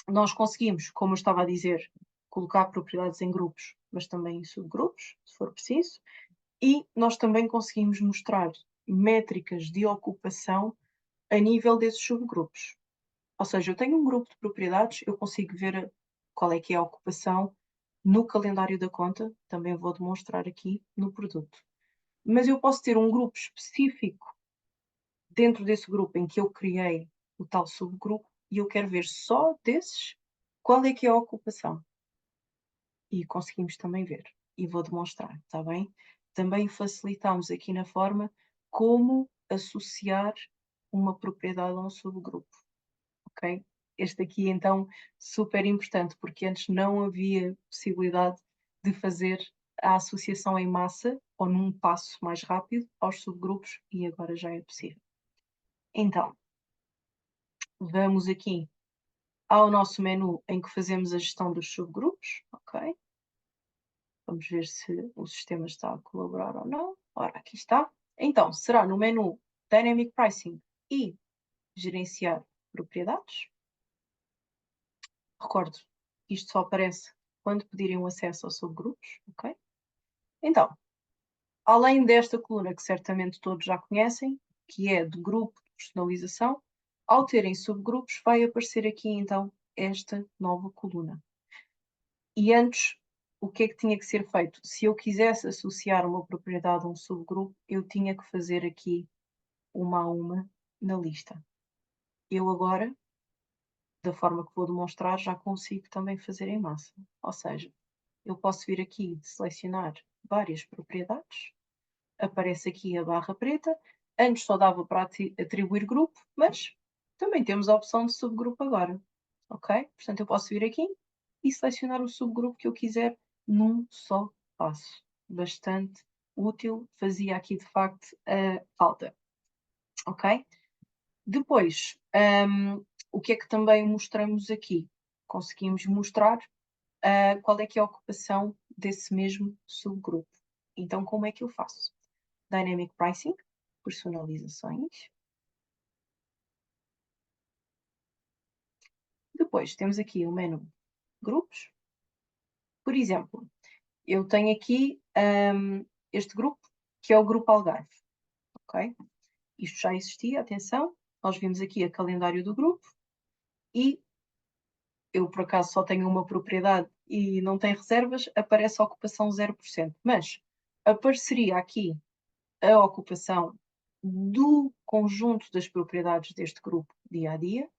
Speaker 1: nós conseguimos, como eu estava a dizer, colocar propriedades em grupos, mas também em subgrupos, se for preciso, e nós também conseguimos mostrar métricas de ocupação a nível desses subgrupos. Ou seja, eu tenho um grupo de propriedades, eu consigo ver qual é que é a ocupação no calendário da conta, também vou demonstrar aqui no produto. Mas eu posso ter um grupo específico dentro desse grupo em que eu criei o tal subgrupo e eu quero ver só desses qual é que é a ocupação. E conseguimos também ver. E vou demonstrar, está bem? Também facilitamos aqui na forma como associar uma propriedade a um subgrupo, ok? Este aqui, então, super importante, porque antes não havia possibilidade de fazer a associação em massa ou num passo mais rápido aos subgrupos e agora já é possível. Então, vamos aqui ao nosso menu em que fazemos a gestão dos subgrupos, ok? Vamos ver se o sistema está a colaborar ou não. Ora, aqui está. Então, será no menu Dynamic Pricing e Gerenciar Propriedades. Recordo, isto só aparece quando pedirem o acesso aos subgrupos, ok? Então, além desta coluna que certamente todos já conhecem, que é de grupo de personalização, ao terem subgrupos vai aparecer aqui então esta nova coluna. E antes, o que é que tinha que ser feito? Se eu quisesse associar uma propriedade a um subgrupo, eu tinha que fazer aqui uma a uma na lista. Eu agora, da forma que vou demonstrar, já consigo também fazer em massa. Ou seja, eu posso vir aqui selecionar várias propriedades, aparece aqui a barra preta, antes só dava para atribuir grupo, mas também temos a opção de subgrupo agora, ok? Portanto, eu posso vir aqui e selecionar o subgrupo que eu quiser num só passo. Bastante útil, fazia aqui de facto a falta, ok? Depois, o que é que também mostramos aqui? Conseguimos mostrar qual é que é a ocupação desse mesmo subgrupo. Então, como é que eu faço? Dynamic Pricing, personalizações. Depois temos aqui o menu grupos. Por exemplo, eu tenho aqui este grupo, que é o grupo Algarve. Ok? Isto já existia, atenção. Nós vimos aqui a calendário do grupo e eu, por acaso, só tenho uma propriedade e não tem reservas, aparece a ocupação 0%. Mas apareceria aqui a ocupação do conjunto das propriedades deste grupo dia a dia,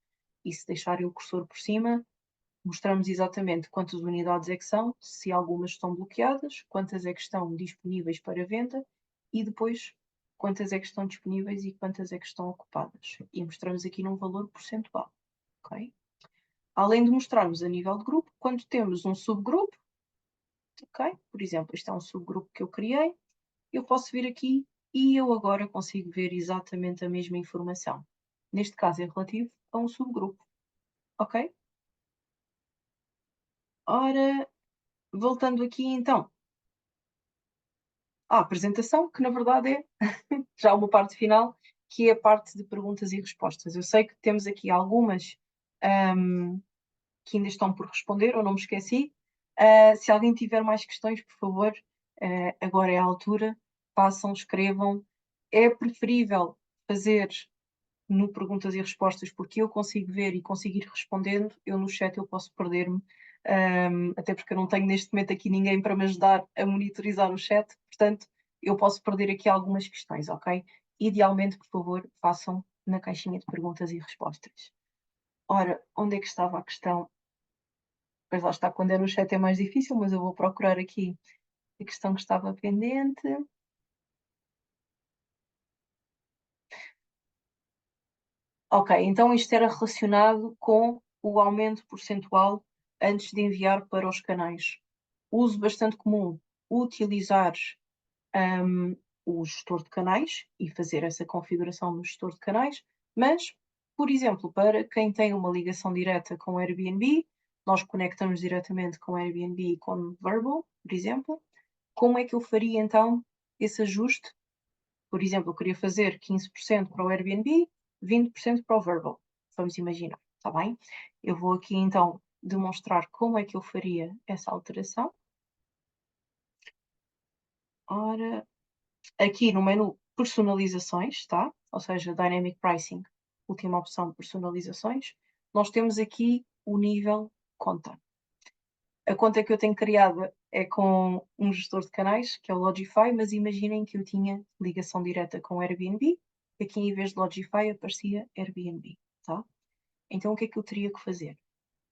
Speaker 1: e se deixarem o cursor por cima, mostramos exatamente quantas unidades é que são, se algumas estão bloqueadas, quantas é que estão disponíveis para venda e depois quantas é que estão disponíveis e quantas é que estão ocupadas. E mostramos aqui num valor percentual. Okay? Além de mostrarmos a nível de grupo, quando temos um subgrupo, okay? Por exemplo, este é um subgrupo que eu criei, eu posso vir aqui e eu agora consigo ver exatamente a mesma informação. Neste caso é relativo a um subgrupo. Ok? Ora, voltando aqui então à apresentação, que na verdade é já uma parte final, que é a parte de perguntas e respostas. Eu sei que temos aqui algumas que ainda estão por responder, ou não me esqueci. Se alguém tiver mais questões, por favor, agora é a altura, façam, escrevam. É preferível fazer no perguntas e respostas, porque eu consigo ver e consigo ir respondendo, eu no chat eu posso perder-me, até porque eu não tenho neste momento aqui ninguém para me ajudar a monitorizar o chat, portanto, eu posso perder aqui algumas questões, ok? Idealmente, por favor, façam na caixinha de perguntas e respostas. Ora, onde é que estava a questão? Pois lá está, quando é no chat é mais difícil, mas eu vou procurar aqui a questão que estava pendente. Ok, então isto era relacionado com o aumento percentual antes de enviar para os canais. Uso bastante comum utilizar um, o gestor de canais e fazer essa configuração no gestor de canais, mas, por exemplo, para quem tem uma ligação direta com o Airbnb, nós conectamos diretamente com o Airbnb e com Verbal, por exemplo, como é que eu faria então esse ajuste? Por exemplo, eu queria fazer 15% para o Airbnb, 20% para o Verbal. Vamos imaginar, está bem? Eu vou aqui então demonstrar como é que eu faria essa alteração. Ora, aqui no menu personalizações, tá? Ou seja, Dynamic Pricing, última opção, personalizações. Nós temos aqui o nível conta. A conta que eu tenho criada é com um gestor de canais, que é o Logify, mas imaginem que eu tinha ligação direta com o Airbnb, e aqui em vez de Logify aparecia Airbnb, tá? Então o que é que eu teria que fazer?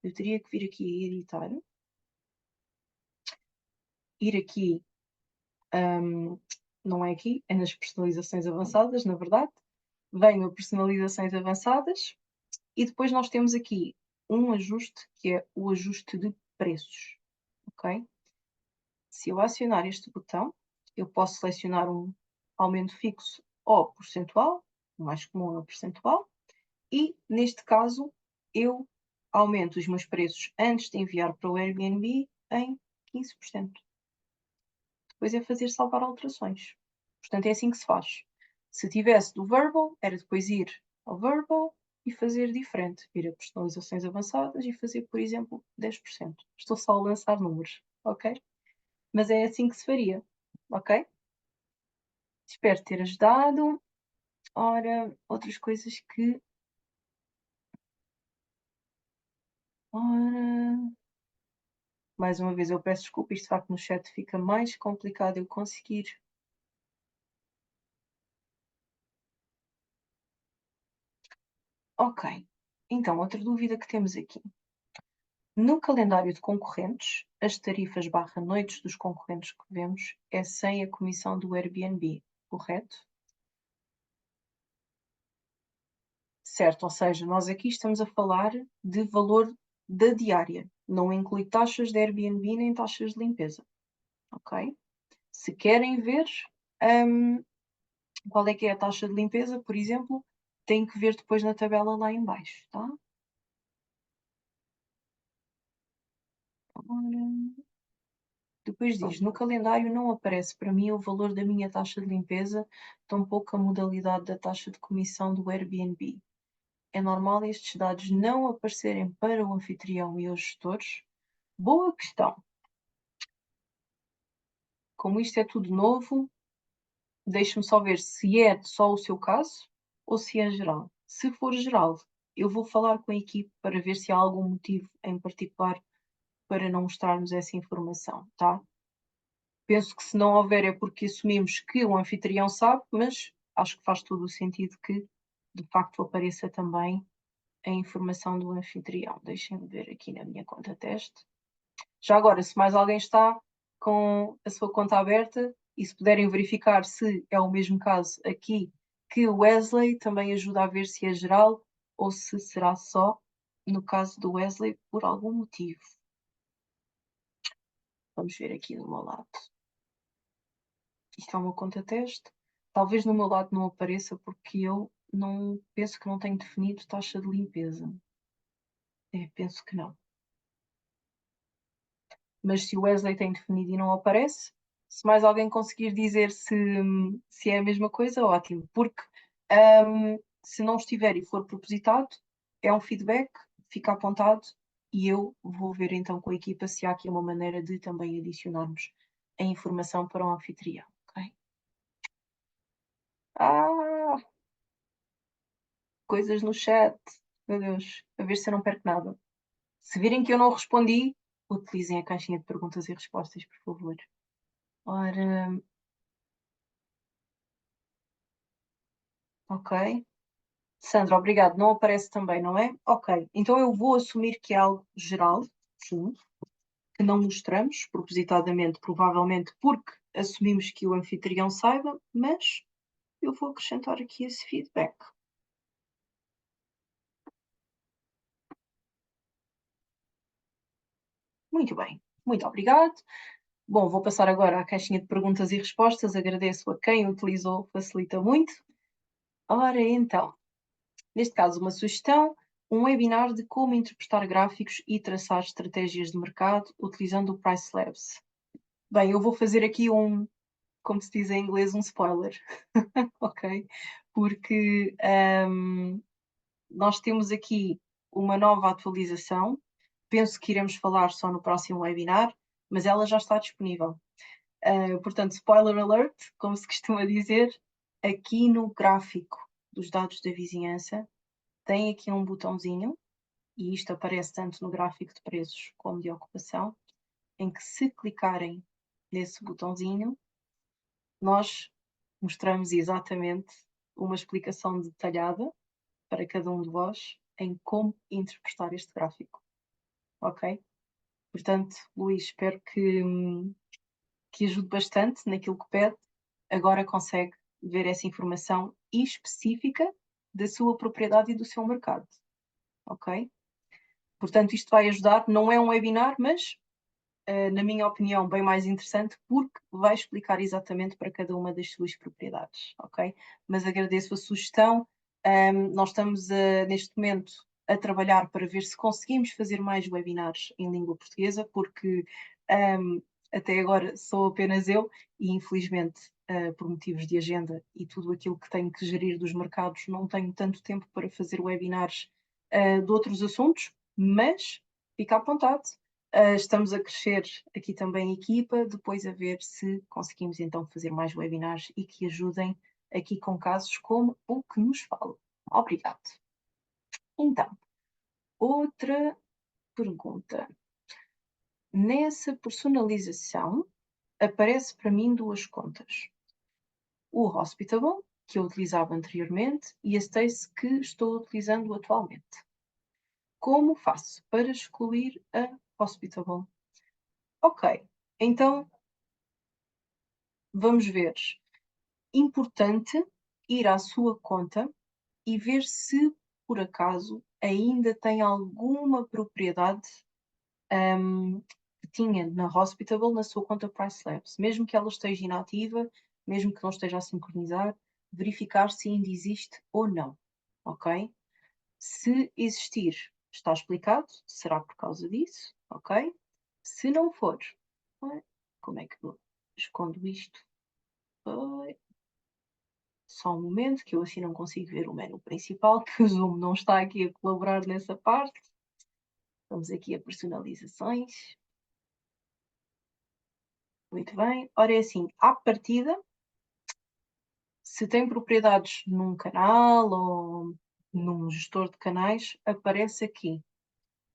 Speaker 1: Eu teria que vir aqui e editar, ir aqui, não é aqui, é nas personalizações avançadas, na verdade, venho a personalizações avançadas, e depois nós temos aqui um ajuste, que é o ajuste de preços, ok? Se eu acionar este botão, eu posso selecionar um aumento fixo ou percentual, o mais comum é o percentual, e neste caso eu aumento os meus preços antes de enviar para o Airbnb em 15%. Depois é fazer salvar alterações. Portanto, é assim que se faz. Se tivesse do verbal, era depois ir ao verbal e fazer diferente. Ir a personalizações avançadas e fazer, por exemplo, 10%. Estou só a lançar números, ok? Mas é assim que se faria, ok? Espero ter ajudado. Ora, outras coisas que... Ora... Mais uma vez eu peço desculpa, isto de facto no chat fica mais complicado eu conseguir. Ok, então outra dúvida que temos aqui. No calendário de concorrentes, as tarifas barra noites dos concorrentes que vemos é sem a comissão do Airbnb, correto? Certo, ou seja, nós aqui estamos a falar de valor da diária, não inclui taxas de Airbnb nem taxas de limpeza, ok? Se querem ver qual é que é a taxa de limpeza, por exemplo, têm que ver depois na tabela lá em baixo, tá? Ora, depois diz, no calendário não aparece para mim o valor da minha taxa de limpeza, tampouco a modalidade da taxa de comissão do Airbnb. É normal estes dados não aparecerem para o anfitrião e os gestores? Boa questão. Como isto é tudo novo, deixe-me só ver se é só o seu caso ou se é geral. Se for geral, eu vou falar com a equipe para ver se há algum motivo em particular para não mostrarmos essa informação, tá? Penso que se não houver é porque assumimos que o anfitrião sabe, mas acho que faz todo o sentido que de facto apareça também a informação do anfitrião. Deixem-me ver aqui na minha conta teste. Já agora, se mais alguém está com a sua conta aberta e se puderem verificar se é o mesmo caso aqui que o Wesley, também ajuda a ver se é geral ou se será só no caso do Wesley por algum motivo. Vamos ver aqui do meu lado. Isto é uma conta teste. Talvez no meu lado não apareça porque eu não penso que não tenho definido taxa de limpeza. Penso que não. Mas se o Wesley tem definido e não aparece, se mais alguém conseguir dizer se é a mesma coisa, ótimo. Porque se não estiver e for propositado, é um feedback, fica apontado e eu vou ver então com a equipa se há aqui uma maneira de também adicionarmos a informação para o anfitrião. Ok? Ah, coisas no chat. Meu Deus, a ver se eu não perco nada. Se virem que eu não respondi, utilizem a caixinha de perguntas e respostas, por favor. Ora, ok. Sandra, obrigado. Não aparece também, não é? Ok. Então eu vou assumir que é algo geral, sim, que não mostramos propositadamente, provavelmente porque assumimos que o anfitrião saiba, mas eu vou acrescentar aqui esse feedback. Muito bem. Muito obrigado. Bom, vou passar agora à caixinha de perguntas e respostas. Agradeço a quem utilizou, facilita muito. Ora, então, neste caso, uma sugestão, um webinar de como interpretar gráficos e traçar estratégias de mercado utilizando o Price Labs. Bem, eu vou fazer aqui como se diz em inglês, um spoiler, ok? Porque nós temos aqui uma nova atualização. Penso que iremos falar só no próximo webinar, mas ela já está disponível. Portanto, spoiler alert, como se costuma dizer, aqui no gráfico dos dados da vizinhança tem aqui um botãozinho, e isto aparece tanto no gráfico de preços como de ocupação, em que se clicarem nesse botãozinho, nós mostramos exatamente uma explicação detalhada para cada um de vós em como interpretar este gráfico. Ok? Portanto, Luís, espero que ajude bastante naquilo que pede. Agora consegue ver essa informação específica da sua propriedade e do seu mercado. Ok? Portanto, isto vai ajudar. Não é um webinar, mas na minha opinião, bem mais interessante, porque vai explicar exatamente para cada uma das suas propriedades, ok? Mas agradeço a sugestão. Nós estamos neste momento a trabalhar para ver se conseguimos fazer mais webinars em língua portuguesa, porque até agora sou apenas eu e infelizmente por motivos de agenda e tudo aquilo que tenho que gerir dos mercados, não tenho tanto tempo para fazer webinars de outros assuntos, mas fica apontado. Estamos a crescer aqui também a equipa, depois a ver se conseguimos então fazer mais webinars e que ajudem aqui com casos como o que nos fala. Obrigado. Então, outra pergunta. Nessa personalização, aparece para mim duas contas. O Hospitable, que eu utilizava anteriormente, e a Stace, que estou utilizando atualmente. Como faço para excluir a Hospitable? Ok, então vamos ver. Importante ir à sua conta e ver se, por acaso, ainda tem alguma propriedade que tinha na Hospitable na sua conta Price Labs. Mesmo que ela esteja inativa, mesmo que não esteja a sincronizar, verificar se ainda existe ou não, ok? Se existir, está explicado, será por causa disso, ok? Se não for, como é que eu escondo isto? Só um momento, que eu assim não consigo ver o menu principal, que o Zoom não está aqui a colaborar nessa parte. Vamos aqui a personalizações. Muito bem. Ora, é assim, à partida, se tem propriedades num canal ou num gestor de canais, aparece aqui.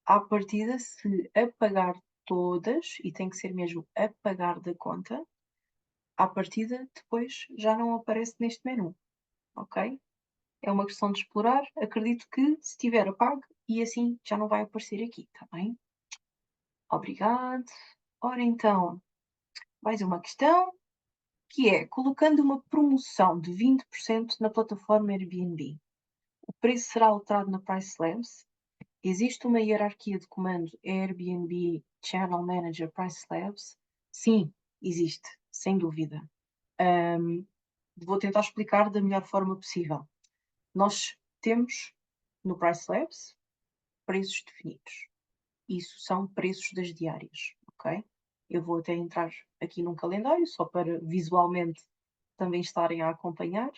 Speaker 1: À partida, se apagar todas, e tem que ser mesmo apagar da conta, à partida, depois já não aparece neste menu, ok? É uma questão de explorar. Acredito que se estiver apago e assim já não vai aparecer aqui, tá bem? Obrigado. Ora então, mais uma questão, que é, colocando uma promoção de 20% na plataforma Airbnb, o preço será alterado na Price Labs? Existe uma hierarquia de comando Airbnb Channel Manager Price Labs? Sim, existe, sem dúvida. Vou tentar explicar da melhor forma possível. Nós temos no Price Labs preços definidos. Isso são preços das diárias, ok? Eu vou até entrar aqui num calendário, só para visualmente também estarem a acompanhar.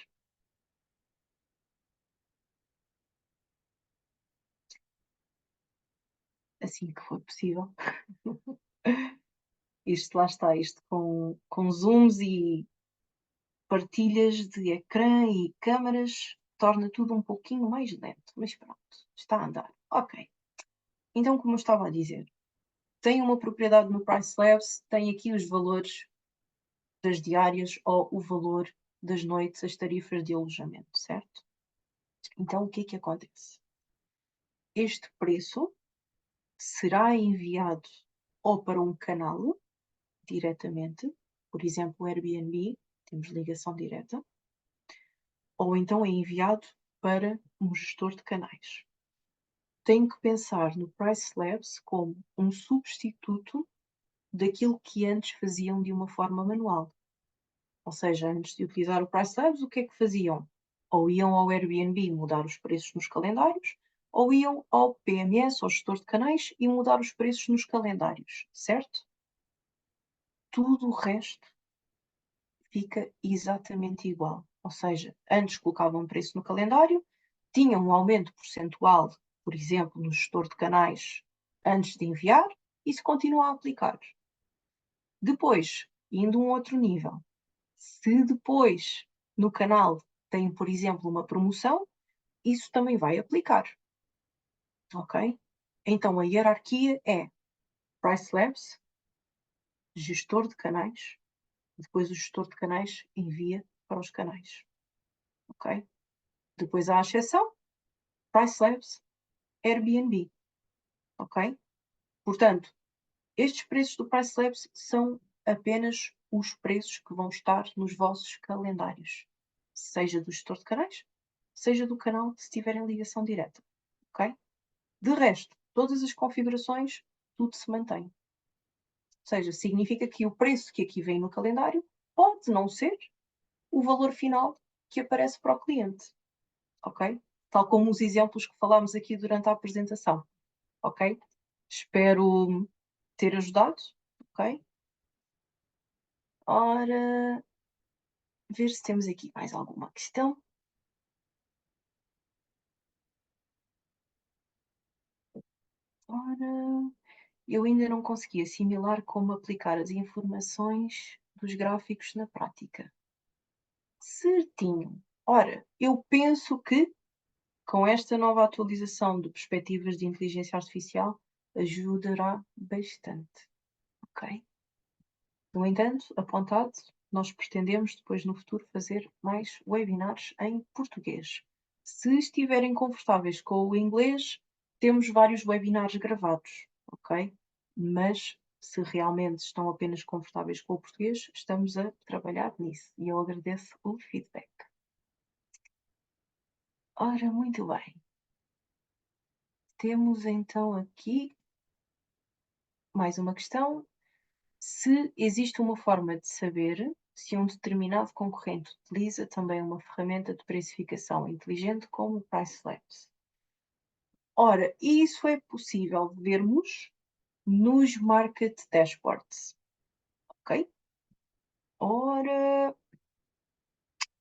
Speaker 1: Assim que for possível. Isto lá está, isto com zooms e partilhas de ecrã e câmaras torna tudo um pouquinho mais lento, mas pronto, está a andar. Ok. Então, como eu estava a dizer, tem uma propriedade no Price Labs, tem aqui os valores das diárias ou o valor das noites, as tarifas de alojamento, certo? Então, o que é que acontece? Este preço será enviado ou para um canal diretamente, por exemplo, o Airbnb, temos ligação direta, ou então é enviado para um gestor de canais. Tem que pensar no Price Labs como um substituto daquilo que antes faziam de uma forma manual. Ou seja, antes de utilizar o Price Labs, o que é que faziam? Ou iam ao Airbnb mudar os preços nos calendários, ou iam ao PMS, ao gestor de canais, e mudar os preços nos calendários, certo? Tudo o resto fica exatamente igual. Ou seja, antes colocavam um preço no calendário, tinham um aumento percentual, por exemplo, no gestor de canais, antes de enviar, e se continua a aplicar. Depois, indo a um outro nível, se depois no canal tem, por exemplo, uma promoção, isso também vai aplicar. Ok? Então a hierarquia é Price Labs, gestor de canais, depois o gestor de canais envia para os canais. Ok? Depois há a exceção, Price Labs, Airbnb. Ok? Portanto, estes preços do Price Labs são apenas os preços que vão estar nos vossos calendários, seja do gestor de canais, seja do canal se tiverem ligação direta. Ok? De resto, todas as configurações, tudo se mantém. Ou seja, significa que o preço que aqui vem no calendário pode não ser o valor final que aparece para o cliente. Ok? Tal como os exemplos que falámos aqui durante a apresentação. Ok? Espero ter ajudado. Ok? Ora, ver se temos aqui mais alguma questão. Ora, eu ainda não consegui assimilar como aplicar as informações dos gráficos na prática. Certinho. Ora, eu penso que com esta nova atualização de perspectivas de inteligência artificial ajudará bastante. Ok? No entanto, apontado, nós pretendemos depois no futuro fazer mais webinars em português. Se estiverem confortáveis com o inglês, temos vários webinars gravados, ok? Mas se realmente estão apenas confortáveis com o português, estamos a trabalhar nisso e eu agradeço o feedback. Ora, muito bem. Temos então aqui mais uma questão. Se existe uma forma de saber se um determinado concorrente utiliza também uma ferramenta de precificação inteligente como o Price Labs. Ora, isso é possível vermos nos Market Dashboards. Ok? Ora,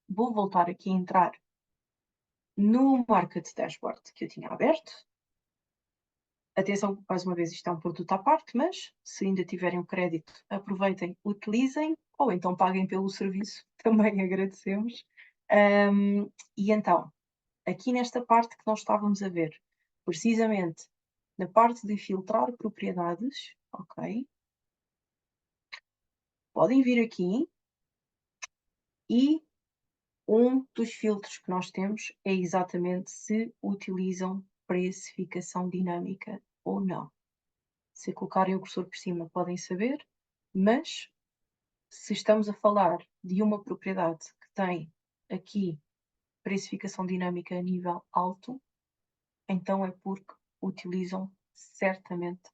Speaker 1: vou voltar aqui a entrar no Market Dashboard que eu tinha aberto. Atenção, mais uma vez, isto é um produto à parte, mas se ainda tiverem o crédito, aproveitem, utilizem, ou então paguem pelo serviço, também agradecemos. E então, aqui nesta parte que nós estávamos a ver, precisamente na parte de filtrar propriedades, ok? Podem vir aqui e um dos filtros que nós temos é exatamente se utilizam precificação dinâmica ou não. Se colocarem o cursor por cima, podem saber, mas se estamos a falar de uma propriedade que tem aqui precificação dinâmica a nível alto, então é porque utilizam certamente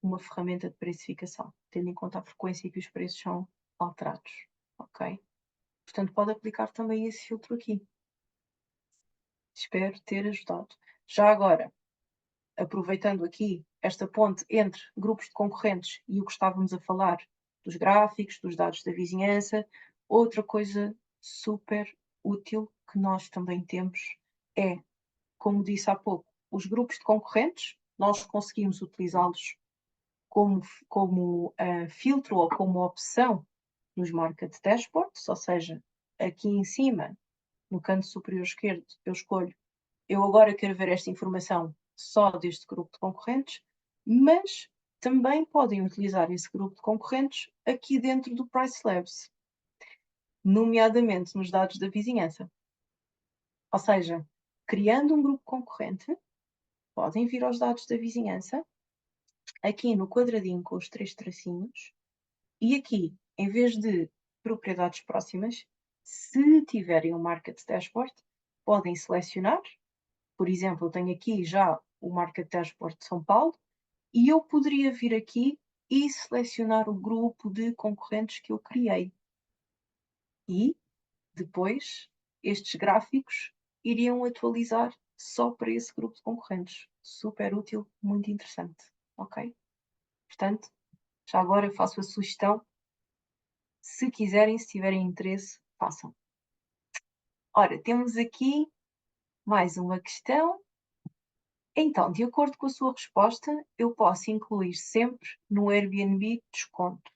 Speaker 1: uma ferramenta de precificação, tendo em conta a frequência que os preços são alterados, ok? Portanto, pode aplicar também esse filtro aqui. Espero ter ajudado. Já agora, aproveitando aqui esta ponte entre grupos de concorrentes e o que estávamos a falar dos gráficos, dos dados da vizinhança, outra coisa super útil que nós também temos é, como disse há pouco, os grupos de concorrentes, nós conseguimos utilizá-los como filtro ou como opção nos Market Dashboards, ou seja, aqui em cima, no canto superior esquerdo, eu escolho eu agora quero ver esta informação só deste grupo de concorrentes, mas também podem utilizar esse grupo de concorrentes aqui dentro do Price Labs, nomeadamente nos dados da vizinhança. Ou seja, criando um grupo concorrente, podem vir aos dados da vizinhança, aqui no quadradinho com os três tracinhos, e aqui, em vez de propriedades próximas, se tiverem um Market Dashboard, podem selecionar. Por exemplo, eu tenho aqui já o Market Dashboard de São Paulo e eu poderia vir aqui e selecionar o grupo de concorrentes que eu criei. E depois estes gráficos iriam atualizar só para esse grupo de concorrentes. Super útil, muito interessante. Ok? Portanto, já agora faço a sugestão. Se quiserem, se tiverem interesse, façam. Ora, temos aqui mais uma questão. Então, de acordo com a sua resposta, eu posso incluir sempre no Airbnb desconto.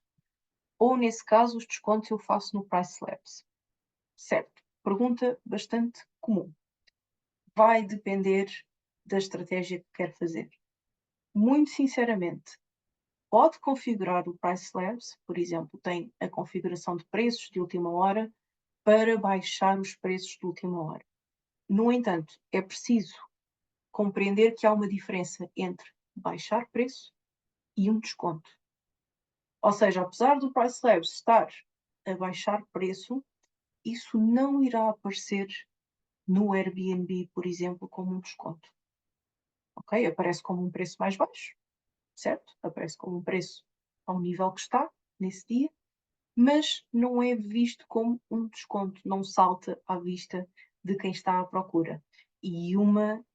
Speaker 1: Ou, nesse caso, os descontos eu faço no Price Labs. Certo. Pergunta bastante comum. Vai depender da estratégia que quer fazer. Muito sinceramente, pode configurar o Price Labs, por exemplo, tem a configuração de preços de última hora para baixar os preços de última hora. No entanto, é preciso compreender que há uma diferença entre baixar preço e um desconto. Ou seja, apesar do Price Labs estar a baixar preço, isso não irá aparecer no Airbnb, por exemplo, como um desconto. Ok? Aparece como um preço mais baixo, certo? Aparece como um preço ao nível que está nesse dia, mas não é visto como um desconto, não salta à vista de quem está à procura. E uma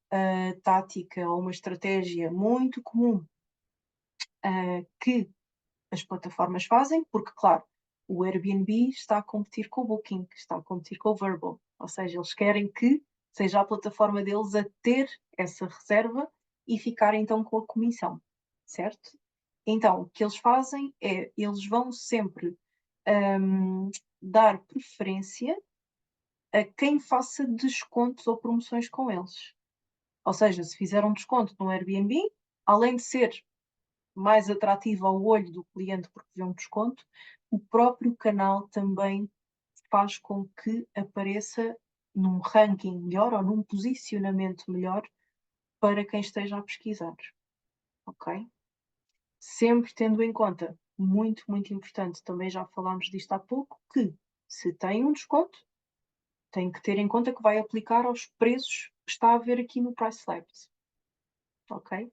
Speaker 1: tática ou uma estratégia muito comum que as plataformas fazem, porque, claro, O Airbnb está a competir com o Booking, está a competir com o Vrbo. Ou seja, eles querem que seja a plataforma deles a ter essa reserva e ficar então com a comissão, certo? Então, o que eles fazem é, eles vão sempre dar preferência a quem faça descontos ou promoções com eles. Ou seja, se fizer um desconto no Airbnb, além de ser mais atrativo ao olho do cliente porque vê um desconto, o próprio canal também faz com que apareça num ranking melhor ou num posicionamento melhor para quem esteja a pesquisar, ok? Sempre tendo em conta, muito, muito importante, também já falámos disto há pouco, que se tem um desconto, tem que ter em conta que vai aplicar aos preços que está a ver aqui no Price Labs, ok?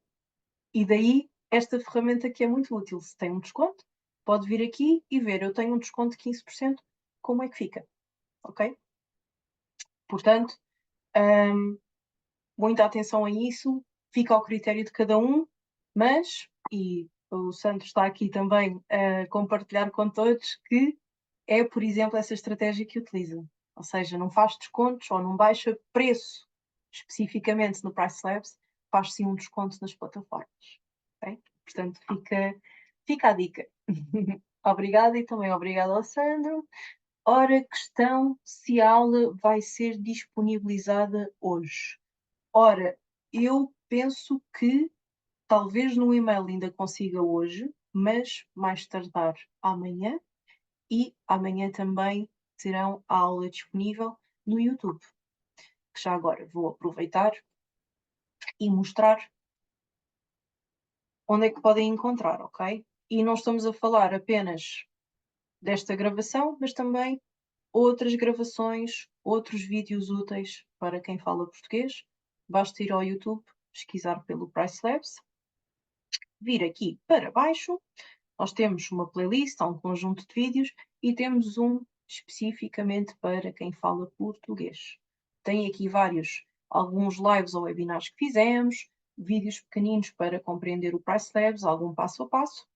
Speaker 1: E daí esta ferramenta que é muito útil. Se tem um desconto, pode vir aqui e ver, eu tenho um desconto de 15%, como é que fica, ok? Portanto, hum, muita atenção a isso, fica ao critério de cada um, mas, e o Sandro está aqui também a compartilhar com todos, que é, por exemplo, essa estratégia que utiliza. Ou seja, não faz descontos ou não baixa preço especificamente no Price Labs, faz sim um desconto nas plataformas. Okay? Portanto, fica a dica. Obrigada e também obrigada ao Sandro. Ora, questão se a aula vai ser disponibilizada hoje. Ora, eu penso que talvez no e-mail ainda consiga hoje, mas mais tardar amanhã e amanhã também terão a aula disponível no YouTube, que já agora vou aproveitar e mostrar onde é que podem encontrar, ok? E não estamos a falar apenas desta gravação, mas também outras gravações, outros vídeos úteis para quem fala português. Basta ir ao YouTube, pesquisar pelo Price Labs, vir aqui para baixo, nós temos uma playlist, um conjunto de vídeos e temos um especificamente para quem fala português. Tem aqui alguns lives ou webinars que fizemos, vídeos pequeninos para compreender o Price Labs, algum passo a passo,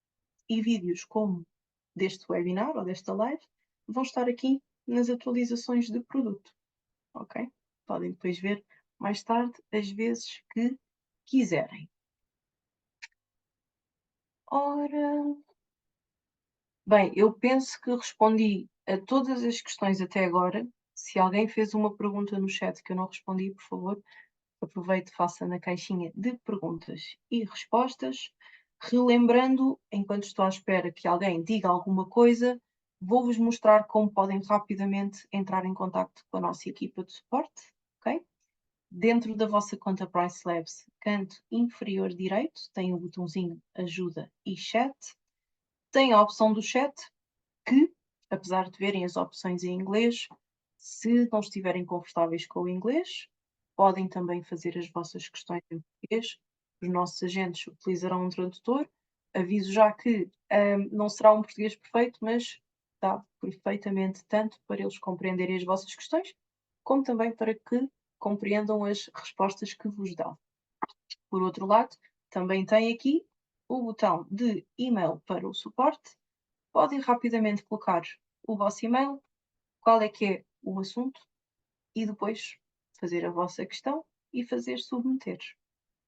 Speaker 1: e vídeos como deste webinar ou desta live vão estar aqui nas atualizações de produto, ok? Podem depois ver mais tarde, as vezes que quiserem. Ora, bem, eu penso que respondi a todas as questões até agora. Se alguém fez uma pergunta no chat que eu não respondi, por favor, aproveite e faça na caixinha de perguntas e respostas. Relembrando, enquanto estou à espera que alguém diga alguma coisa, vou-vos mostrar como podem rapidamente entrar em contato com a nossa equipa de suporte, ok? Dentro da vossa conta Price Labs, canto inferior direito, tem o botãozinho Ajuda e Chat. Tem a opção do chat, que, apesar de verem as opções em inglês, se não estiverem confortáveis com o inglês, podem também fazer as vossas questões em português. Os nossos agentes utilizarão um tradutor. Aviso já que não será um português perfeito, mas dá perfeitamente tanto para eles compreenderem as vossas questões, como também para que compreendam as respostas que vos dão. Por outro lado, também tem aqui o botão de e-mail para o suporte. Podem rapidamente colocar o vosso e-mail, qual é que é o assunto, e depois fazer a vossa questão e fazer submeter.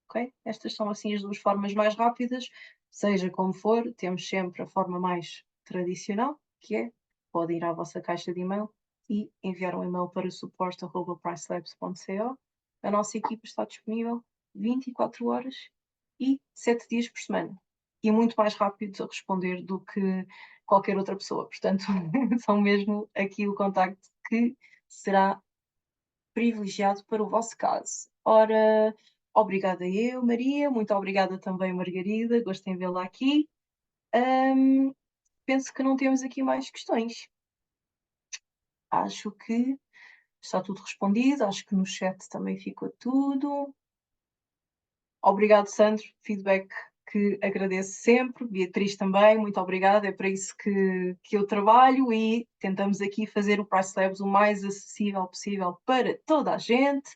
Speaker 1: Ok? Estas são assim as duas formas mais rápidas, seja como for, temos sempre a forma mais tradicional, que é, podem ir à vossa caixa de e-mail e enviar um e-mail para suporte@pricelabs.co. A nossa equipa está disponível 24 horas e 7 dias por semana. E muito mais rápido a responder do que qualquer outra pessoa. Portanto, são mesmo aqui o contacto que será privilegiado para o vosso caso. Ora, obrigada eu, Maria, muito obrigada também, Margarida, gostei de vê-la aqui. Penso que não temos aqui mais questões. Acho que está tudo respondido, acho que no chat também ficou tudo. Obrigado, Sandro, feedback que agradeço sempre. Beatriz também, muito obrigada, é para isso que eu trabalho e tentamos aqui fazer o Price Labs o mais acessível possível para toda a gente.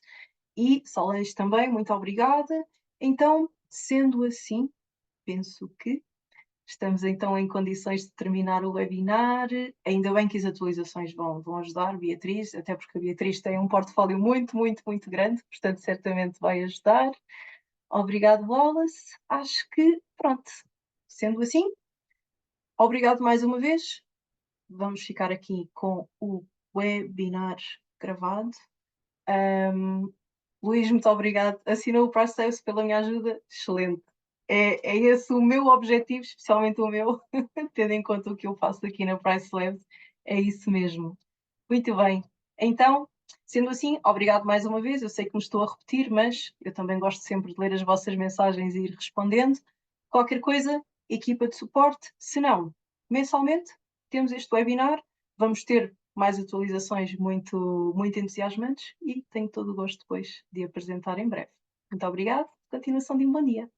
Speaker 1: E Solange também, muito obrigada. Então, sendo assim, penso que Estamos então em condições de terminar o webinar. Ainda bem que as atualizações vão ajudar, Beatriz, até porque a Beatriz tem um portfólio muito grande, portanto, certamente vai ajudar. Obrigado, Wallace. Acho que, pronto, sendo assim, obrigado mais uma vez. Vamos ficar aqui com o webinar gravado. Luís, muito obrigado. Assinou o Price pela minha ajuda. Excelente. É esse o meu objetivo, especialmente o meu, tendo em conta o que eu faço aqui na Price Labs. É isso mesmo. Muito bem. Então, sendo assim, obrigado mais uma vez. Eu sei que me estou a repetir, mas eu também gosto sempre de ler as vossas mensagens e ir respondendo. Qualquer coisa, equipa de suporte. Se não, mensalmente temos este webinar. Vamos ter mais atualizações muito entusiasmantes e tenho todo o gosto depois de apresentar em breve. Muito obrigado. Continuação de um bom dia.